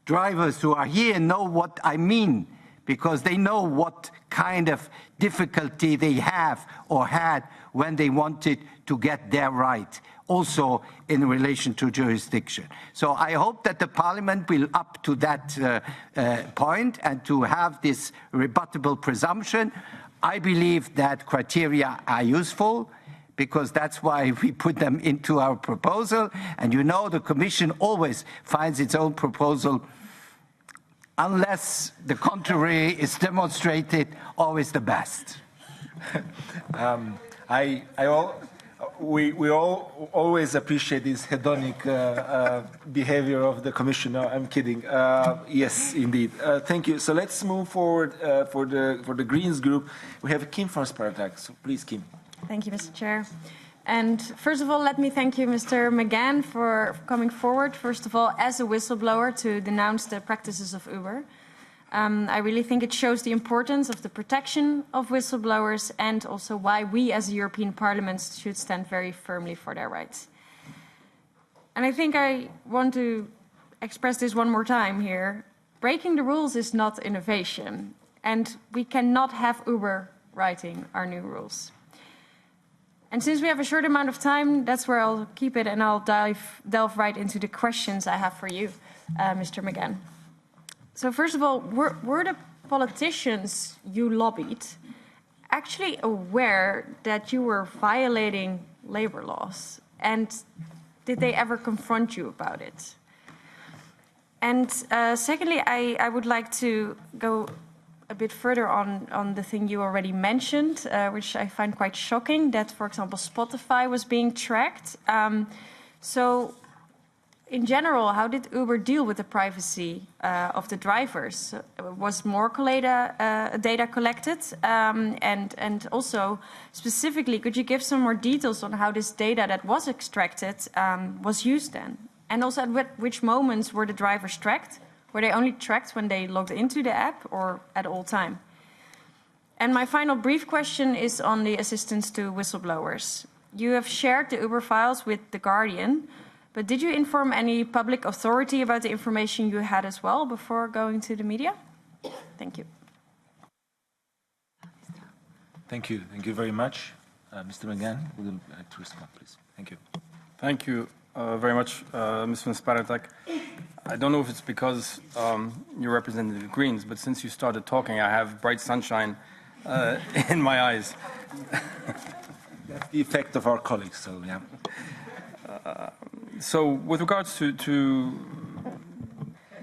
drivers who are here know what I mean, because they know what kind of difficulty they have or had when they wanted to get their right, also in relation to jurisdiction. So I hope that the Parliament will up to that point and to have this rebuttable presumption. I believe that criteria are useful, because that's why we put them into our proposal. And you know, the Commission always finds its own proposal, unless the contrary is demonstrated, always the best. We all always appreciate this hedonic behavior of the Commissioner. I'm kidding. Yes, indeed. Thank you. So let's move forward for the Greens group. We have Kim from Spartak. So please, Kim. Thank you, Mr. Chair. And first of all, let me thank you, Mr. MacGann, for coming forward, first of all, as a whistleblower to denounce the practices of Uber. I really think it shows the importance of the protection of whistleblowers and also why we as a European Parliament should stand very firmly for their rights. And I think I want to express this one more time here. Breaking the rules is not innovation, and we cannot have Uber writing our new rules. And since we have a short amount of time, that's where I'll keep it, and I'll delve right into the questions I have for you, Mr. MacGann. So first of all, were the politicians you lobbied actually aware that you were violating labor laws? And did they ever confront you about it? And secondly, I would like to go a bit further on the thing you already mentioned, which I find quite shocking, that, for example, Spotify was being tracked. So in general, how did Uber deal with the privacy of the drivers? Was more data collected? And also, specifically, could you give some more details on how this data that was extracted was used then? And also, at which moments were the drivers tracked? Were they only tracked when they logged into the app or at all time? And my final brief question is on the assistance to whistleblowers. You have shared the Uber files with The Guardian, but did you inform any public authority about the information you had as well before going to the media? Thank you. Thank you. Thank you very much. Mr. MacGann, would you like to respond, please? Thank you. Thank you very much, Ms. van Sparretak. I don't know if it's because you're representing the Greens, but since you started talking, I have bright sunshine in my eyes. That's the effect of our colleagues, so yeah. So with regards to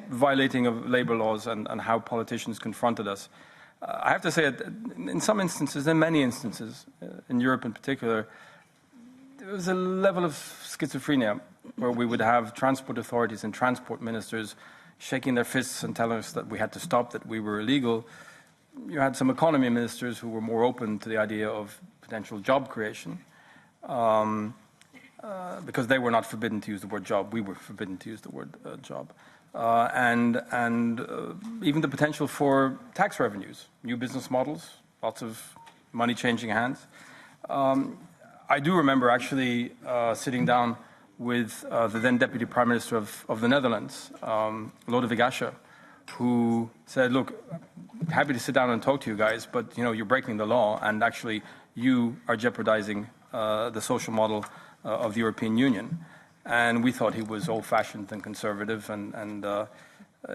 violating of labor laws and how politicians confronted us, I have to say that in some instances, in many instances, in Europe in particular, there was a level of schizophrenia where we would have transport authorities and transport ministers shaking their fists and telling us that we had to stop, that we were illegal. You had some economy ministers who were more open to the idea of potential job creation because they were not forbidden to use the word job. We were forbidden to use the word job. And even the potential for tax revenues, new business models, lots of money changing hands. I do remember actually sitting down with the then Deputy Prime Minister of the Netherlands, Lodewijk Asscher, who said, look, happy to sit down and talk to you guys, but you're breaking the law, and actually you are jeopardizing the social model of the European Union. And we thought he was old-fashioned and conservative, and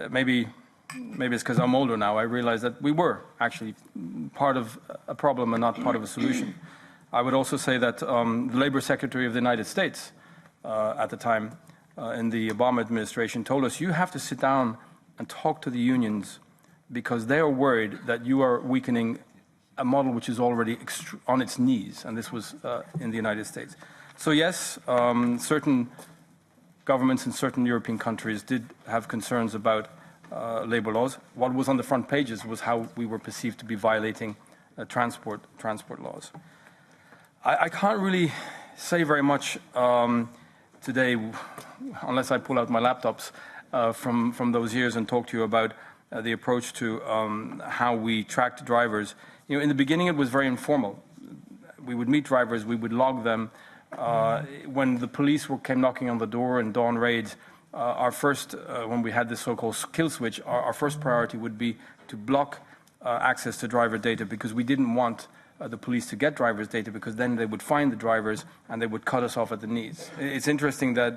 maybe it's because I'm older now, I realized that we were actually part of a problem and not part of a solution. I would also say that the Labor Secretary of the United States at the time in the Obama administration told us, you have to sit down and talk to the unions because they are worried that you are weakening a model which is already on its knees, and this was in the United States. So yes, certain governments in certain European countries did have concerns about labor laws. What was on the front pages was how we were perceived to be violating transport laws. I can't really say very much today, unless I pull out my laptops from those years and talk to you about the approach to how we tracked drivers. In the beginning, it was very informal. We would meet drivers, we would log them. When the police came knocking on the door and dawn raids, our first, when we had this so-called kill switch, our first priority would be to block access to driver data because we didn't want the police to get drivers' data because then they would find the drivers and they would cut us off at the knees. It's interesting that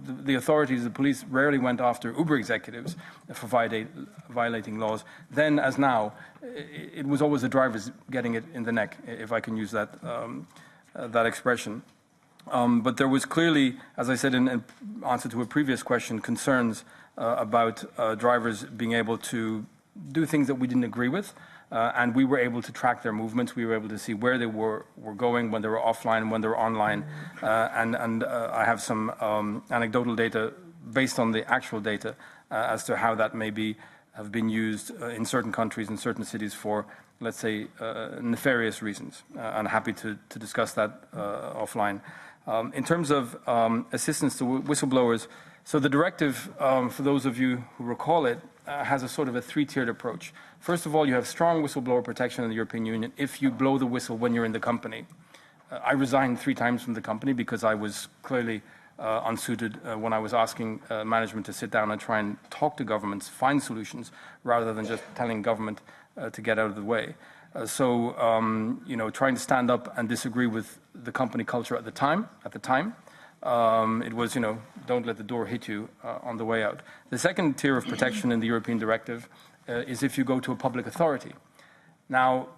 the authorities, the police, rarely went after Uber executives for violating laws. Then, as now, it was always the drivers getting it in the neck, if I can use that expression. But there was clearly, as I said in answer to a previous question, concerns about drivers being able to do things that we didn't agree with. And we were able to track their movements. We were able to see where they were going, when they were offline, when they were online. And I have some anecdotal data based on the actual data as to how that maybe have been used in certain countries, in certain cities for, let's say, nefarious reasons. I'm happy to discuss that offline. In terms of assistance to whistleblowers, so the directive, for those of you who recall it, has a sort of a three-tiered approach. First of all, you have strong whistleblower protection in the European Union if you blow the whistle when you're in the company. I resigned 3 times from the company because I was clearly unsuited when I was asking management to sit down and try and talk to governments, find solutions, rather than just telling government to get out of the way. So, trying to stand up and disagree with the company culture at the time, it was, don't let the door hit you on the way out. The second tier of protection in the European directive is if you go to a public authority. Now,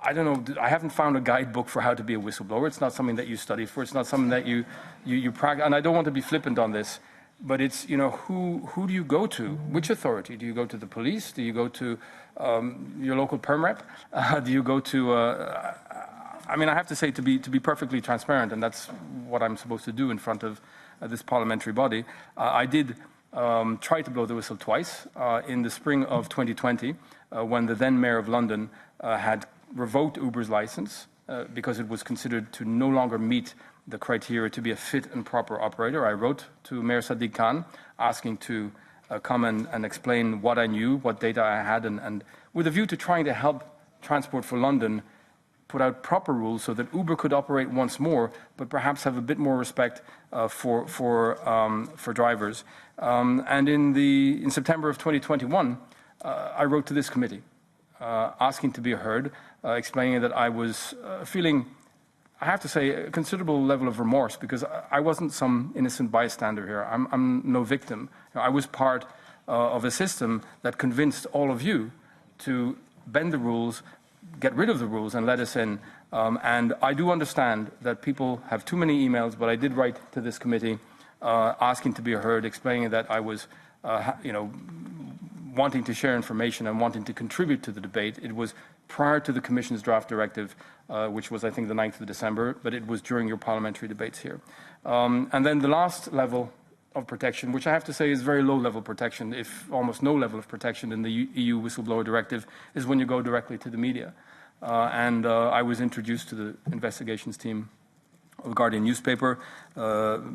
I don't know, I haven't found a guidebook for how to be a whistleblower. It's not something that you study for. It's not something that you practice. And I don't want to be flippant on this, but it's, who do you go to? Which authority? Do you go to the police? Do you go to your local perm rep? Do you go to... I have to say, to be perfectly transparent, and that's what I'm supposed to do in front of this parliamentary body. I did try to blow the whistle twice. In the spring of 2020, when the then Mayor of London had revoked Uber's license because it was considered to no longer meet the criteria to be a fit and proper operator, I wrote to Mayor Sadiq Khan asking to come and explain what I knew, what data I had, and with a view to trying to help Transport for London put out proper rules so that Uber could operate once more, but perhaps have a bit more respect for drivers. And in September of 2021, I wrote to this committee asking to be heard, explaining that I was feeling, I have to say, a considerable level of remorse because I wasn't some innocent bystander here. I'm no victim. I was part of a system that convinced all of you to bend the rules, get rid of the rules and let us in. And I do understand that people have too many emails, but I did write to this committee asking to be heard, explaining that I was, wanting to share information and wanting to contribute to the debate. It was prior to the Commission's draft directive, which was, I think, the 9th of December, but it was during your parliamentary debates here. And then the last level of protection, which I have to say is very low-level protection, if almost no level of protection in the EU whistleblower directive, is when you go directly to the media. And I was introduced to the investigations team of the Guardian newspaper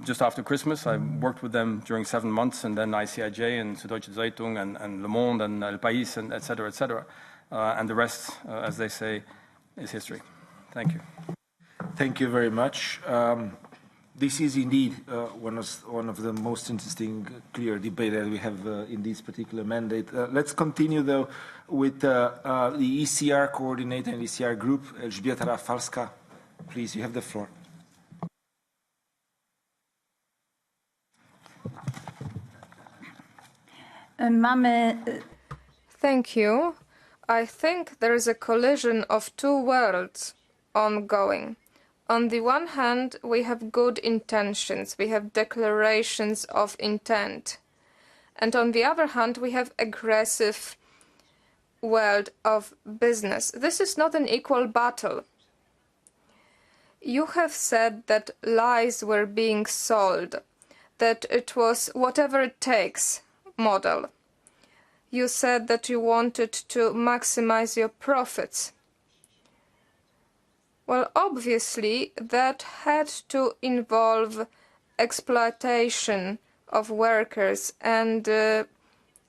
just after Christmas. I worked with them during 7 months, and then ICIJ and Süddeutsche Zeitung and Le Monde and El País, and et cetera, et cetera. And the rest, as they say, is history. Thank you. Thank you very much. This is indeed one of the most interesting, clear debate that we have in this particular mandate. Let's continue, though, with the ECR coordinator and ECR group, Elżbieta Rafalska. Please, you have the floor. Thank you. I think there is a collision of two worlds ongoing. On the one hand, we have good intentions, we have declarations of intent. And on the other hand, we have aggressive world of business. This is not an equal battle. You have said that lies were being sold, that it was whatever it takes model. You said that you wanted to maximize your profits. Well, obviously, that had to involve exploitation of workers and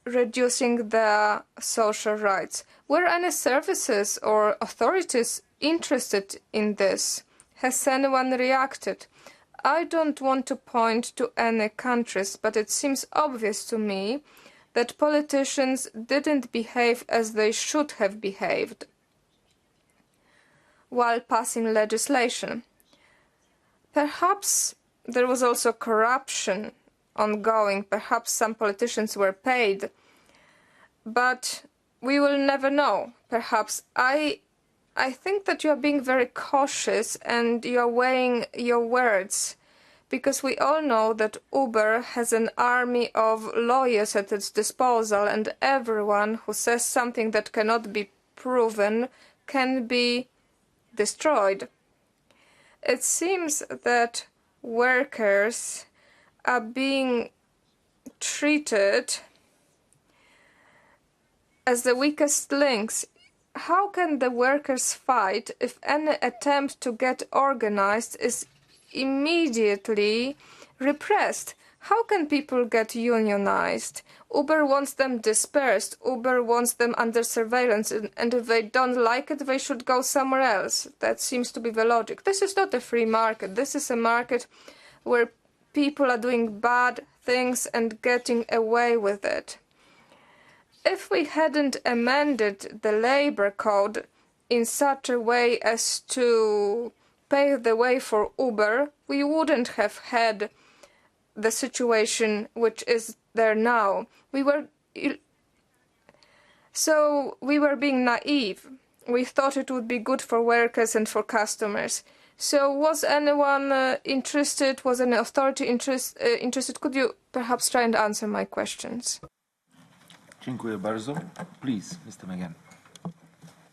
reducing their social rights. Were any services or authorities interested in this? Has anyone reacted? I don't want to point to any countries, but it seems obvious to me that politicians didn't behave as they should have behaved while passing legislation. Perhaps there was also corruption ongoing, perhaps some politicians were paid, but we will never know. Perhaps I think that you are being very cautious and you are weighing your words, because we all know that Uber has an army of lawyers at its disposal, and everyone who says something that cannot be proven can be destroyed. It seems that workers are being treated as the weakest links. How can the workers fight if any attempt to get organized is immediately repressed? How can people get unionized? Uber wants them dispersed. Uber wants them under surveillance, and if they don't like it, they should go somewhere else. That seems to be the logic. This is not a free market. This is a market where people are doing bad things and getting away with it. If we hadn't amended the labor code in such a way as to pave the way for Uber, we wouldn't have had the situation which is there now. We were being naive. We thought it would be good for workers and for customers. So was anyone interested? Was any authority interested? Could you perhaps try and answer my questions? Dziękuję bardzo. Please, Mr. MacGann.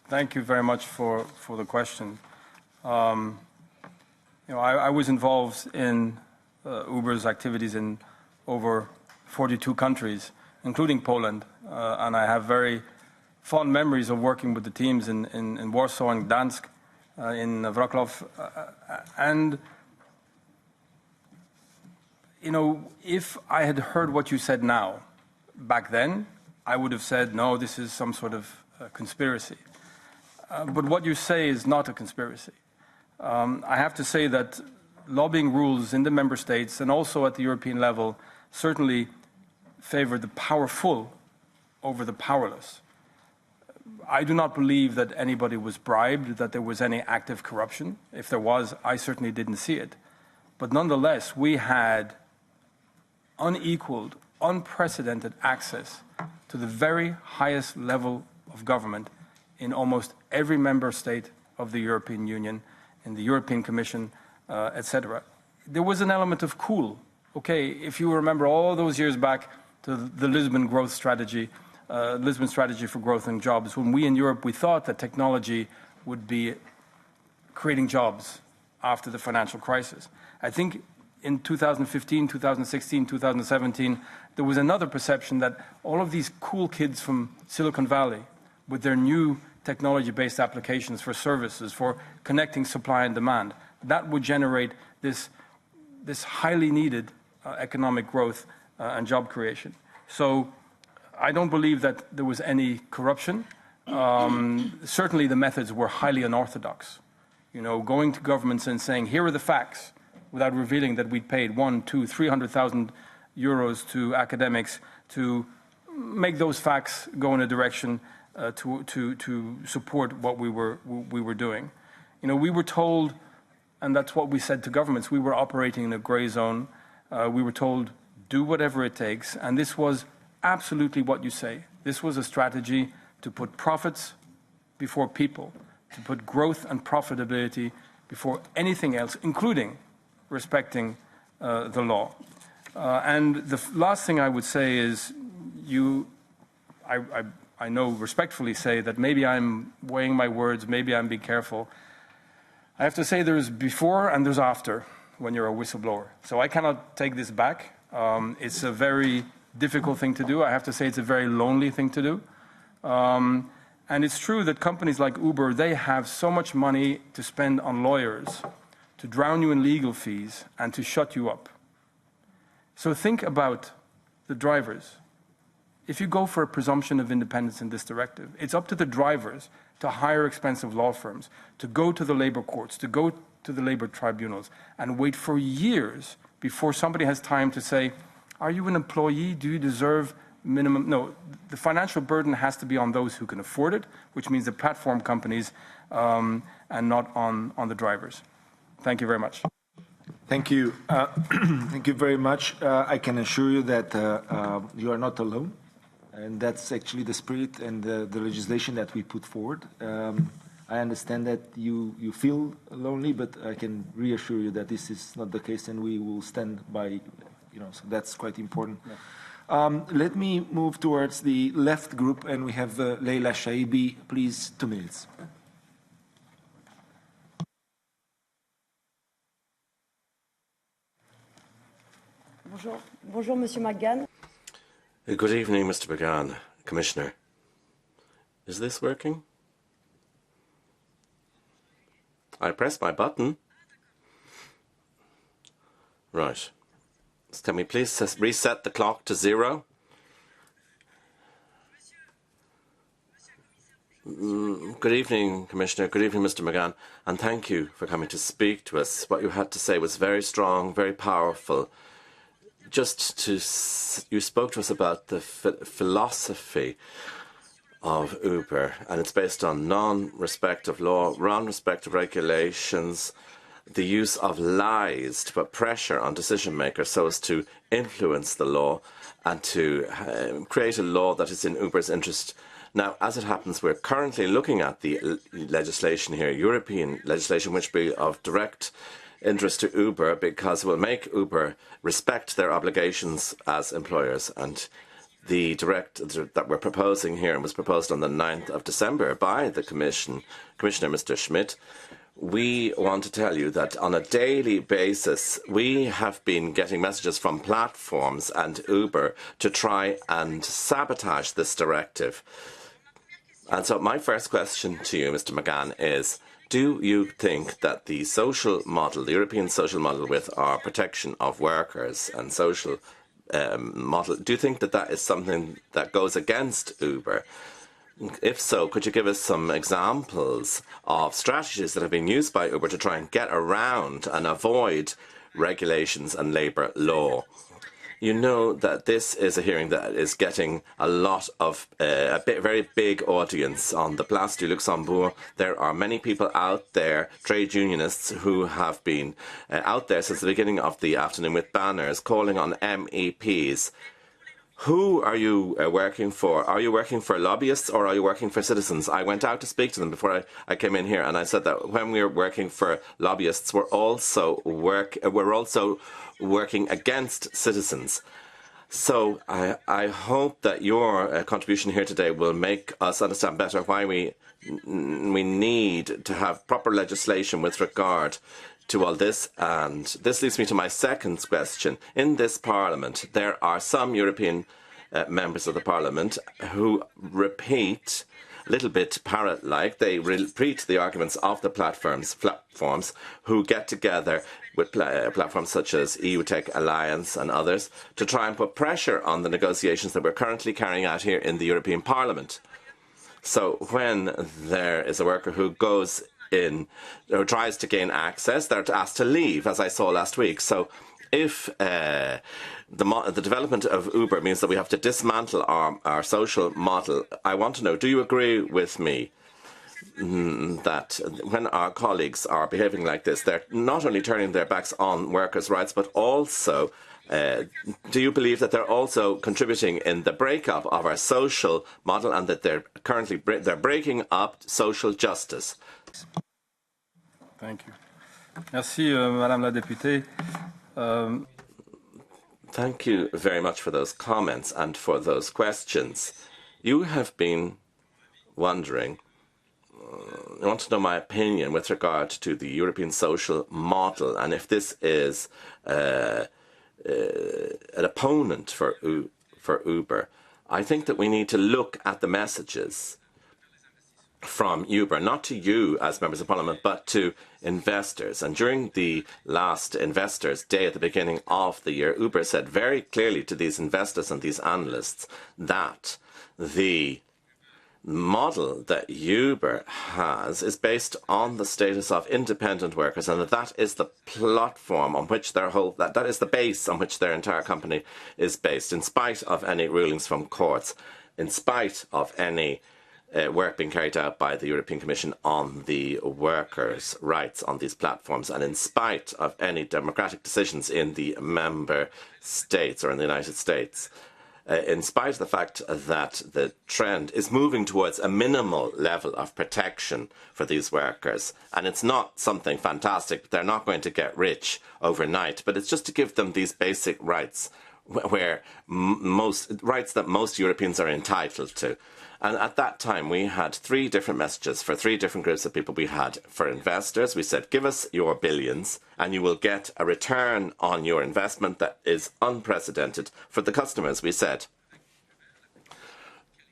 Thank you very much for the question. I was involved in Uber's activities in over 42 countries, including Poland. And I have very fond memories of working with the teams in Warsaw and Gdansk, in Wrocław. And, you know, if I had heard what you said now, back then, I would have said, no, this is some sort of conspiracy. But what you say is not a conspiracy. I have to say that lobbying rules in the member states and also at the European level certainly favor the powerful over the powerless. I do not believe that anybody was bribed, that there was any active corruption. If there was, I certainly didn't see it. But nonetheless, we had unequaled, unprecedented access to the very highest level of government in almost every member state of the European Union, in the European Commission, etc. There was an element of cool. Okay, if you remember all those years back to the Lisbon growth strategy, Lisbon strategy for growth and jobs, when we in Europe, we thought that technology would be creating jobs after the financial crisis. I think in 2015, 2016, 2017, there was another perception that all of these cool kids from Silicon Valley with their new technology-based applications for services, for connecting supply and demand, that would generate this highly needed economic growth and job creation. So I don't believe that there was any corruption. Certainly the methods were highly unorthodox. You know, going to governments and saying, here are the facts, without revealing that we'd paid 100,000, 200,000, 300,000 euros to academics to make those facts go in a direction to support what we were doing. You know, we were told, and that's what we said to governments, we were operating in a gray zone. We were told, do whatever it takes, and this was absolutely what you say. This was a strategy to put profits before people, to put growth and profitability before anything else, including respecting the law. And the last thing I would say is, I know respectfully say that maybe I'm weighing my words, maybe I'm being careful. I have to say there's before and there's after when you're a whistleblower. So I cannot take this back. It's a very difficult thing to do. I have to say it's a very lonely thing to do. And it's true that companies like Uber, they have so much money to spend on lawyers, to drown you in legal fees, and to shut you up. So think about the drivers. If you go for a presumption of independence in this directive, it's up to the drivers to hire expensive law firms, to go to the labor courts, to go to the labor tribunals, and wait for years before somebody has time to say, are you an employee? Do you deserve minimum? No, the financial burden has to be on those who can afford it, which means the platform companies, and not on the drivers. Thank you very much. Thank you. Thank you very much. I can assure you that you are not alone, and that's actually the spirit and the legislation that we put forward. I understand that you feel lonely, but I can reassure you that this is not the case, and we will stand by. You know, so that's quite important. Yeah. Let me move towards the left group, and we have Leila Shaibi. Please, 2 minutes. Bonjour. Bonjour, Monsieur MacGann. Good evening, Mr. MacGann, Commissioner. Is this working? I pressed my button. Right. Can we please reset the clock to 0? Good evening, Commissioner. Good evening, Mr. MacGann. And thank you for coming to speak to us. What you had to say was very strong, very powerful. You spoke to us about the philosophy of Uber, and it's based on non-respect of law, non-respect of regulations, the use of lies to put pressure on decision makers so as to influence the law and to create a law that is in Uber's interest. Now, as it happens, we're currently looking at the legislation here, European legislation, which will be of direct interest to Uber because it will make Uber respect their obligations as employers. And the directive that we're proposing here and was proposed on the 9th of December by the Commissioner, Mr. Schmidt, we want to tell you that on a daily basis, we have been getting messages from platforms and Uber to try and sabotage this directive. And so my first question to you, Mr. MacGann, is, do you think that the social model, the European social model with our protection of workers and social model, do you think that that is something that goes against Uber? If so, could you give us some examples of strategies that have been used by Uber to try and get around and avoid regulations and labour law? You know that this is a hearing that is getting a lot of very big audience on the Place du Luxembourg. There are many people out there, trade unionists, who have been out there since the beginning of the afternoon with banners calling on MEPs. Who are you working for? Are you working for lobbyists or are you working for citizens? I went out to speak to them before I came in here, and I said that when we're working for lobbyists, we're also working against citizens. So I hope that your contribution here today will make us understand better why we need to have proper legislation with regard to all this. And this leads me to my second question. In this Parliament, there are some European members of the Parliament who repeat, a little bit parrot-like, they repeat the arguments of the platforms who get together with platforms such as EU Tech Alliance and others to try and put pressure on the negotiations that we're currently carrying out here in the European Parliament. So when there is a worker who goes in or tries to gain access, they're asked to leave, as I saw last week. So if the development of Uber means that we have to dismantle our social model, I want to know, do you agree with me that when our colleagues are behaving like this, they're not only turning their backs on workers' rights, but also, do you believe that they're also contributing in the breakup of our social model and that they're currently breaking up social justice? Thank you. Merci, Madame la députée. Thank you very much for those comments and for those questions. You have been wondering, I want to know my opinion with regard to the European social model and if this is an opponent for Uber. I think that we need to look at the messages from Uber, not to you as members of Parliament, but to investors. And during the last Investors' Day at the beginning of the year, Uber said very clearly to these investors and these analysts that the model that Uber has is based on the status of independent workers, and that is the platform on which that is the base on which their entire company is based, in spite of any rulings from courts, in spite of any work being carried out by the European Commission on the workers' rights on these platforms, and in spite of any democratic decisions in the member states or in the United States, in spite of the fact that the trend is moving towards a minimal level of protection for these workers. And it's not something fantastic. They're not going to get rich overnight, but it's just to give them these basic rights, where rights that most Europeans are entitled to. And at that time, we had three different messages for three different groups of people. We had, for investors, we said, give us your billions and you will get a return on your investment that is unprecedented. For the customers, we said,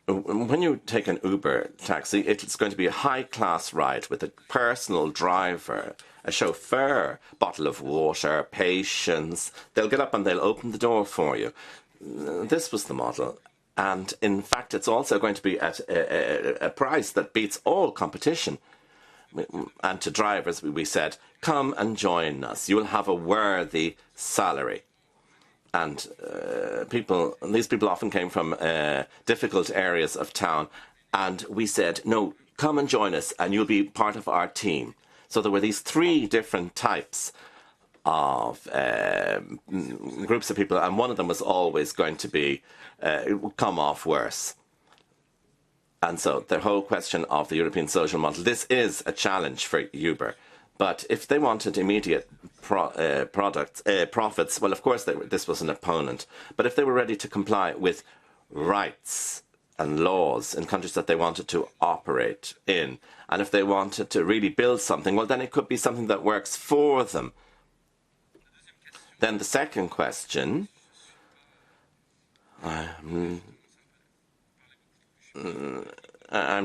when you take an Uber taxi, it's going to be a high-class ride with a personal driver, a chauffeur, bottle of water, patience. They'll get up and they'll open the door for you. This was the model. And in fact, it's also going to be at a price that beats all competition. And to drivers, we said, come and join us. You will have a worthy salary. And these people often came from difficult areas of town. And we said, no, come and join us and you'll be part of our team. So there were these three different types of groups of people, and one of them was always going to be come off worse. And so the whole question of the European social model, this is a challenge for Uber. But if they wanted immediate profits, well, of course, this was an opponent. But if they were ready to comply with rights and laws in countries that they wanted to operate in. And if they wanted to really build something, well, then it could be something that works for them. Then the second question, I'm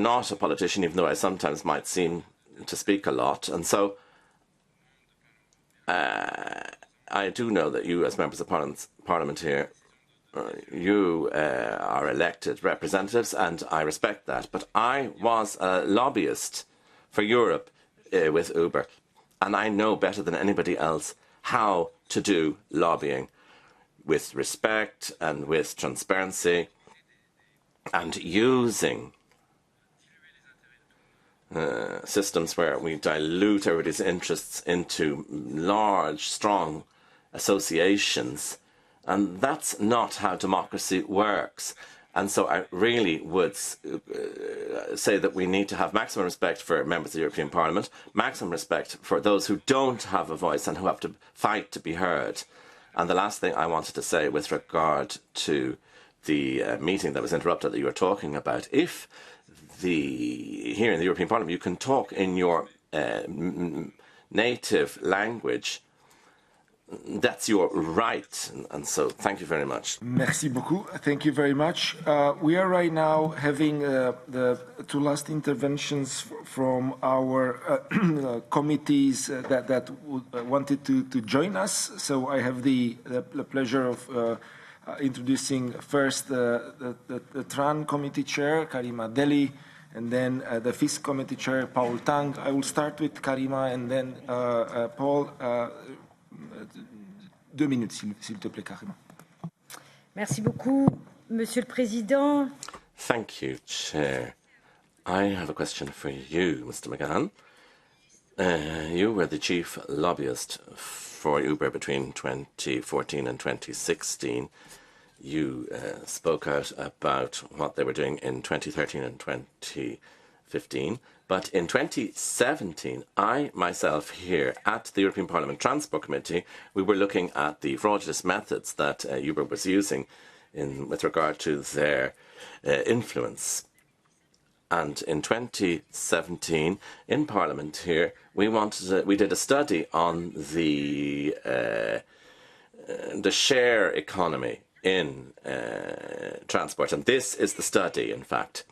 not a politician, even though I sometimes might seem to speak a lot. And so I do know that you, as members of Parliament here, you are elected representatives, and I respect that. But I was a lobbyist for Europe with Uber, and I know better than anybody else how to do lobbying with respect and with transparency and using systems where we dilute everybody's interests into large, strong associations. And that's not how democracy works. And so I really would say that we need to have maximum respect for members of the European Parliament, maximum respect for those who don't have a voice and who have to fight to be heard. And the last thing I wanted to say with regard to the meeting that was interrupted that you were talking about, if here in the European Parliament you can talk in your native language, that's your right. And so thank you very much. Merci beaucoup. Thank you very much. We are right now having the two last interventions from our committees that wanted to join us. So I have the pleasure of introducing first the TRAN committee chair, Karima Delli, and then the FIS committee chair, Paul Tang. I will start with Karima and then Paul. 2 minutes, s'il te plaît, Karima. Merci beaucoup, Monsieur le Président. Thank you, Chair. I have a question for you, Mr. MacGann. You were the chief lobbyist for Uber between 2014 and 2016. You spoke out about what they were doing in 2013 and 2015. But in 2017, I myself here at the European Parliament Transport Committee, we were looking at the fraudulent methods that Uber was using with regard to their influence. And in 2017, in Parliament here, we did a study on the share economy in transport. And this is the study, in fact.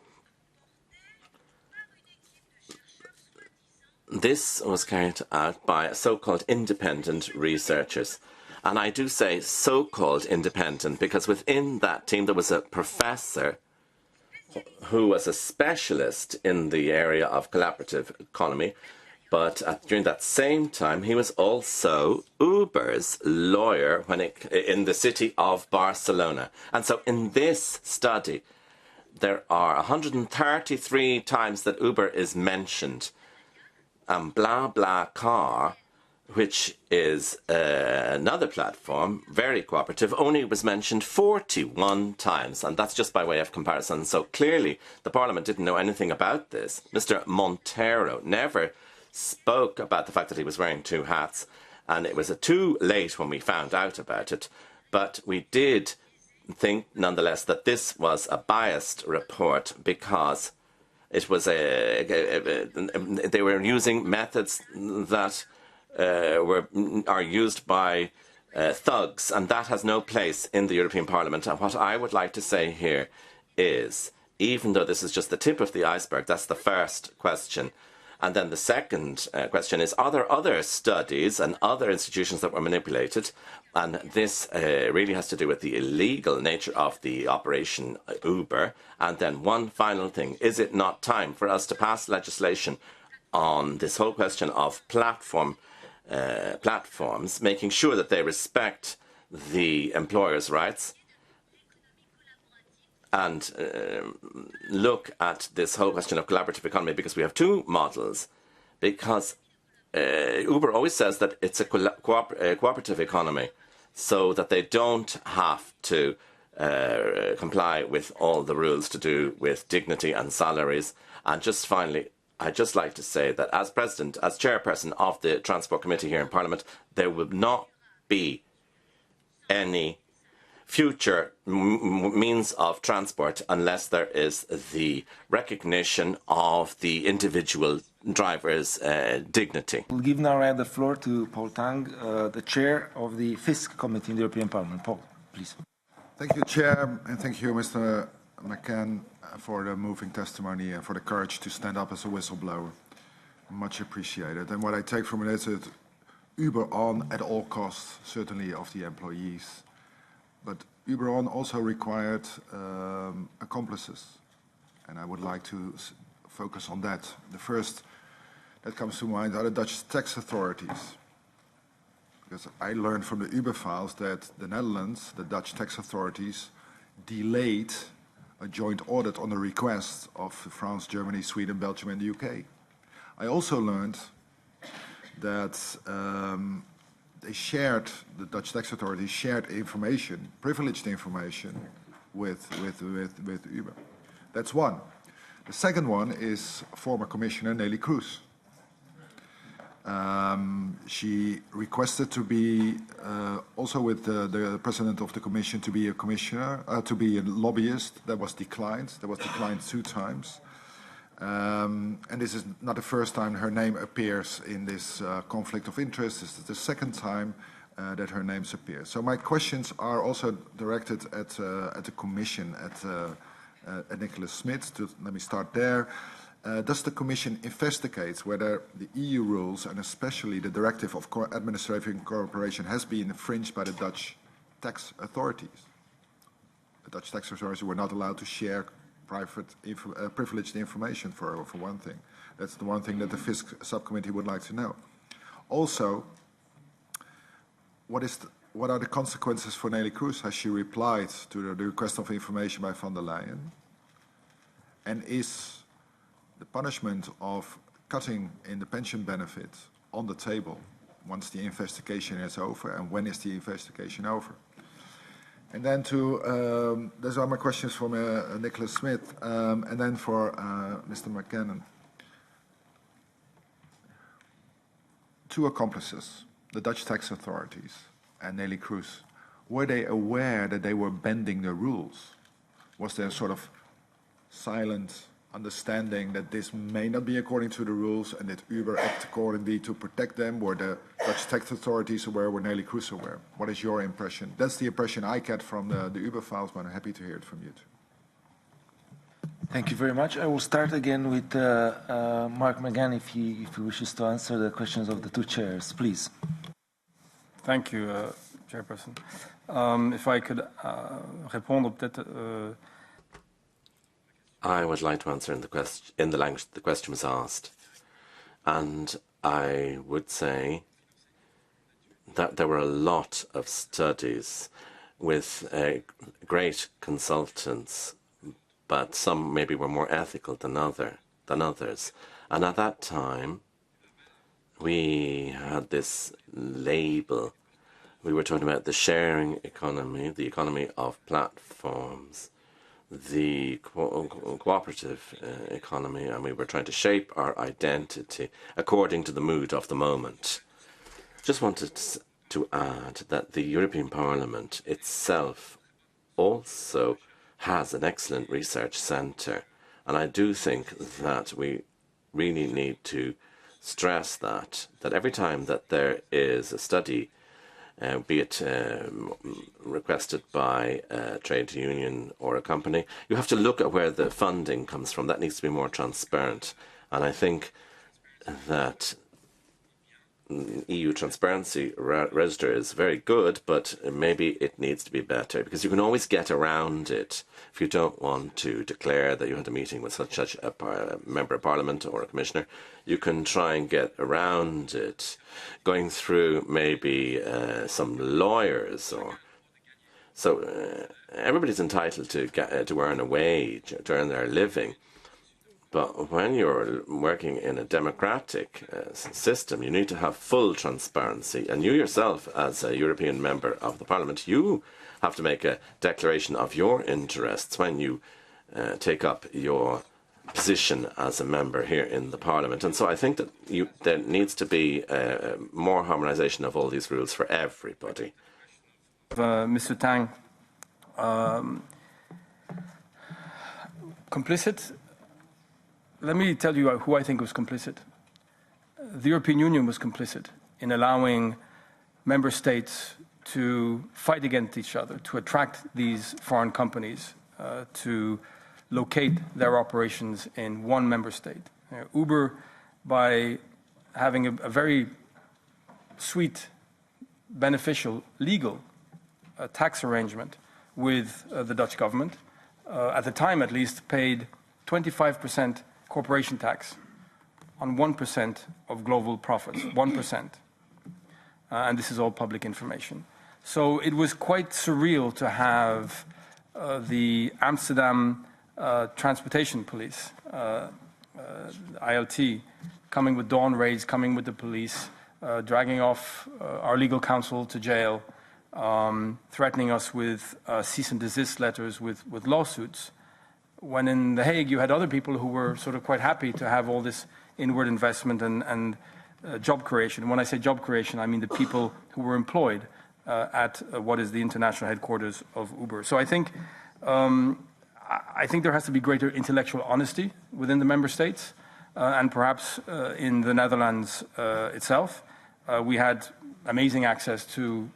This was carried out by so-called independent researchers. And I do say so-called independent because within that team there was a professor who was a specialist in the area of collaborative economy. But during that same time, he was also Uber's lawyer in the city of Barcelona. And so in this study, there are 133 times that Uber is mentioned. BlaBlaCar, which is another platform, very cooperative, only was mentioned 41 times, and that's just by way of comparison. So clearly, the Parliament didn't know anything about this. Mr. Montero never spoke about the fact that he was wearing two hats, and it was too late when we found out about it. But we did think, nonetheless, that this was a biased report because it was they were using methods that are used by thugs, and that has no place in the European Parliament. And what I would like to say here is, even though this is just the tip of the iceberg, that's the first question. And then the second question is, are there other studies and other institutions that were manipulated? And this really has to do with the illegal nature of the operation Uber. And then one final thing, is it not time for us to pass legislation on this whole question of platforms, making sure that they respect the employer's rights and look at this whole question of collaborative economy, because we have two models. Because Uber always says that it's a cooperative economy, so that they don't have to comply with all the rules to do with dignity and salaries. And just finally, I'd just like to say that as President, as Chairperson of the Transport Committee here in Parliament, there will not be any future means of transport unless there is the recognition of the individual driver's dignity. We'll give now the floor to Paul Tang, the chair of the FISC committee in the European Parliament. Paul, please. Thank you, Chair, and thank you, Mr. MacGann, for the moving testimony and for the courage to stand up as a whistleblower. Much appreciated. And what I take from it is that Uber on at all costs, certainly of the employees. But Uber on also required accomplices. And I would like to focus on that. The first that comes to mind are the Dutch tax authorities. Because I learned from the Uber files that the Netherlands, the Dutch tax authorities, delayed a joint audit on the request of France, Germany, Sweden, Belgium and the UK. I also learned that the Dutch tax authorities shared information, privileged information, with Uber. That's one. The second one is former Commissioner Neelie Kroes. She requested to be, also with the President of the Commission, to be a commissioner, to be a lobbyist. That was declined. That was declined 2 times. And this is not the first time her name appears in this conflict of interest. This is the second time that her name appears. So my questions are also directed at the Commission, at Nicholas Smith. Let me start there. Does the Commission investigate whether the EU rules and especially the Directive of Administrative Cooperation has been infringed by the Dutch tax authorities? The Dutch tax authorities were not allowed to share privileged information for one thing. That's the one thing that the FISC subcommittee would like to know. Also, what are the consequences for Neelie Kroes? Has she replied to the request of information by von der Leyen? And is the punishment of cutting in the pension benefit on the table once the investigation is over, and when is the investigation over? And then those are my questions for Nicholas Smith, and then for Mr. MacGann. 2 accomplices, the Dutch tax authorities and Neelie Kroes, were they aware that they were bending the rules? Was there sort of silent understanding that this may not be according to the rules and that Uber act accordingly to protect them? Were the Dutch tax authorities aware? Were Neelie Kroes aware? What is your impression? That's the impression I get from the Uber files, but I'm happy to hear it from you too. Thank you very much. I will start again with Mark MacGann if he wishes to answer the questions of the 2 chairs, please. Thank you, Chairperson. If I could répondre peut-être. I would like to answer in the language the question was asked. And I would say that there were a lot of studies with great consultants, but some maybe were more ethical than others. And at that time, we had this label. We were talking about the sharing economy, the economy of platforms, the cooperative economy, and we were trying to shape our identity according to the mood of the moment. Just wanted to add that the European Parliament itself also has an excellent research centre, and I do think that we really need to stress that every time that there is a study, be it requested by a trade union or a company, you have to look at where the funding comes from. That needs to be more transparent. And I think that EU transparency register is very good, but maybe it needs to be better, because you can always get around it. If you don't want to declare that you had a meeting with such a member of parliament or a commissioner, you can try and get around it, going through maybe some lawyers. So everybody's entitled to earn a wage, to earn their living. But when you're working in a democratic system, you need to have full transparency. And you yourself, as a European member of the Parliament, you have to make a declaration of your interests when you take up your position as a member here in the Parliament. And so I think that there needs to be more harmonisation of all these rules for everybody. Mr. Tang, Complicit? Let me tell you who I think was complicit. The European Union was complicit in allowing member states to fight against each other, to attract these foreign companies, to locate their operations in one member state. Uber, by having a very sweet, beneficial, legal tax arrangement with the Dutch government, at the time at least, paid 25% corporation tax on 1% of global profits, 1%. And this is all public information. So it was quite surreal to have the Amsterdam Transportation Police, ILT, coming with dawn raids, coming with the police, dragging off our legal counsel to jail, threatening us with cease and desist letters, with lawsuits. When in The Hague you had other people who were sort of quite happy to have all this inward investment and job creation. When I say job creation, I mean the people who were employed at what is the international headquarters of Uber. So I think there has to be greater intellectual honesty within the member states, and perhaps in the Netherlands itself. We had amazing access to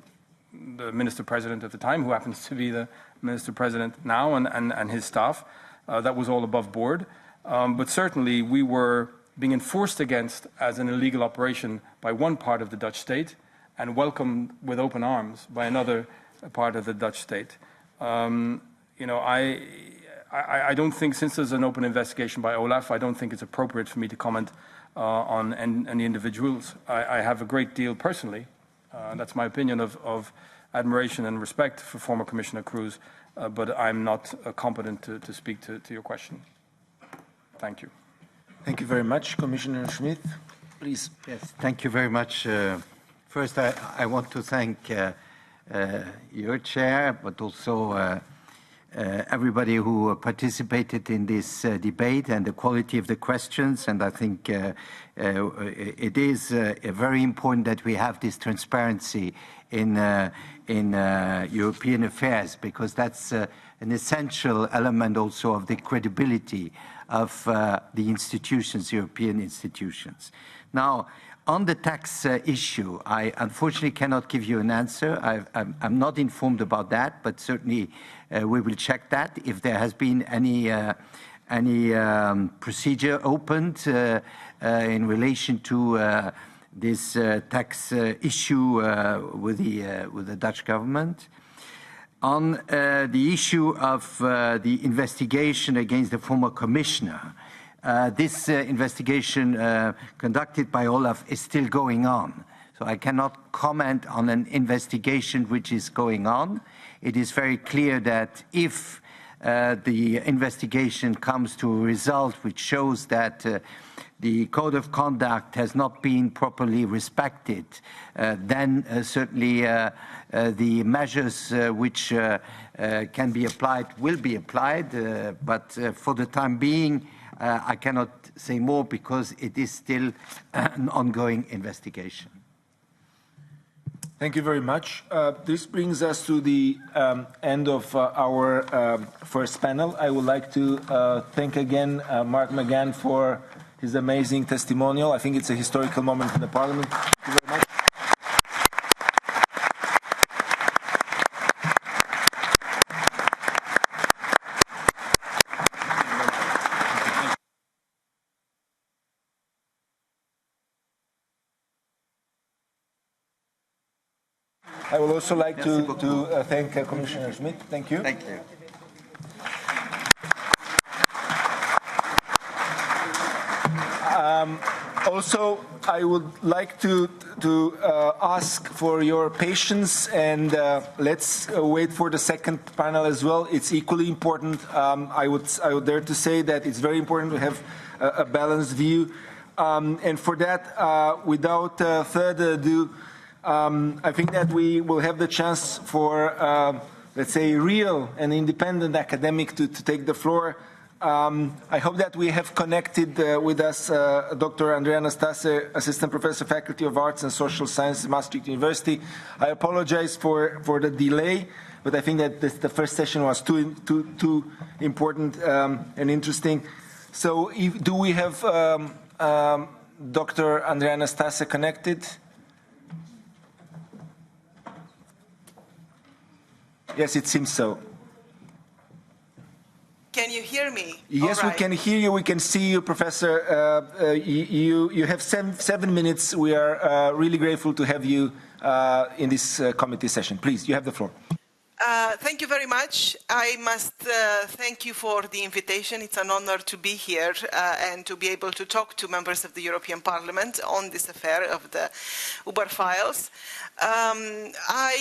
the minister-president at the time, who happens to be the minister-president now, and his staff. That was all above board. But certainly we were being enforced against as an illegal operation by one part of the Dutch state and welcomed with open arms by another part of the Dutch state. You know, I don't think, since there's an open investigation by Olaf, I don't think it's appropriate for me to comment on any individuals. I have a great deal personally, that's my opinion, of admiration and respect for former Commissioner Cruz, but I'm not competent to speak to your question. Thank you. Thank you very much. Commissioner Schmidt, please. Yes, thank you very much. First, I want to thank your chair, but also everybody who participated in this debate and the quality of the questions. And I think it is very important that we have this transparency in European affairs, because that's an essential element also of the credibility of the institutions, European institutions. Now, on the tax issue, I unfortunately cannot give you an answer. I'm not informed about that, but certainly we will check that. If there has been any procedure opened in relation to this tax issue with the Dutch government. On the issue of the investigation against the former commissioner, this investigation conducted by Olaf is still going on. So I cannot comment on an investigation which is going on. It is very clear that if the investigation comes to a result which shows that the code of conduct has not been properly respected, then certainly the measures which can be applied will be applied. But for the time being, I cannot say more because it is still an ongoing investigation. Thank you very much. This brings us to the end of our first panel. I would like to thank again Mark MacGann for his amazing testimonial. I think it's a historical moment in the Parliament. Thank you very much. I would also like to thank Commissioner Schmidt. Thank you. Thank you. Also, I would like to ask for your patience, and let's wait for the second panel as well. It's equally important. I would dare to say that it's very important to have a balanced view. And for that, without further ado, I think that we will have the chance for, let's say, real and independent academic to take the floor. I hope that we have connected with us Dr. Andrea Anastase, Assistant Professor, Faculty of Arts and Social Sciences, Maastricht University. I apologize for the delay, but I think that the first session was too important and interesting. So do we have Dr. Andrea Anastase connected? Yes, it seems so. Can you hear me? Yes, we can hear you. We can see you, Professor. You have 7 minutes. We are really grateful to have you in this committee session. Please, you have the floor. Thank you very much. I must thank you for the invitation. It's an honor to be here and to be able to talk to members of the European Parliament on this affair of the Uber files. I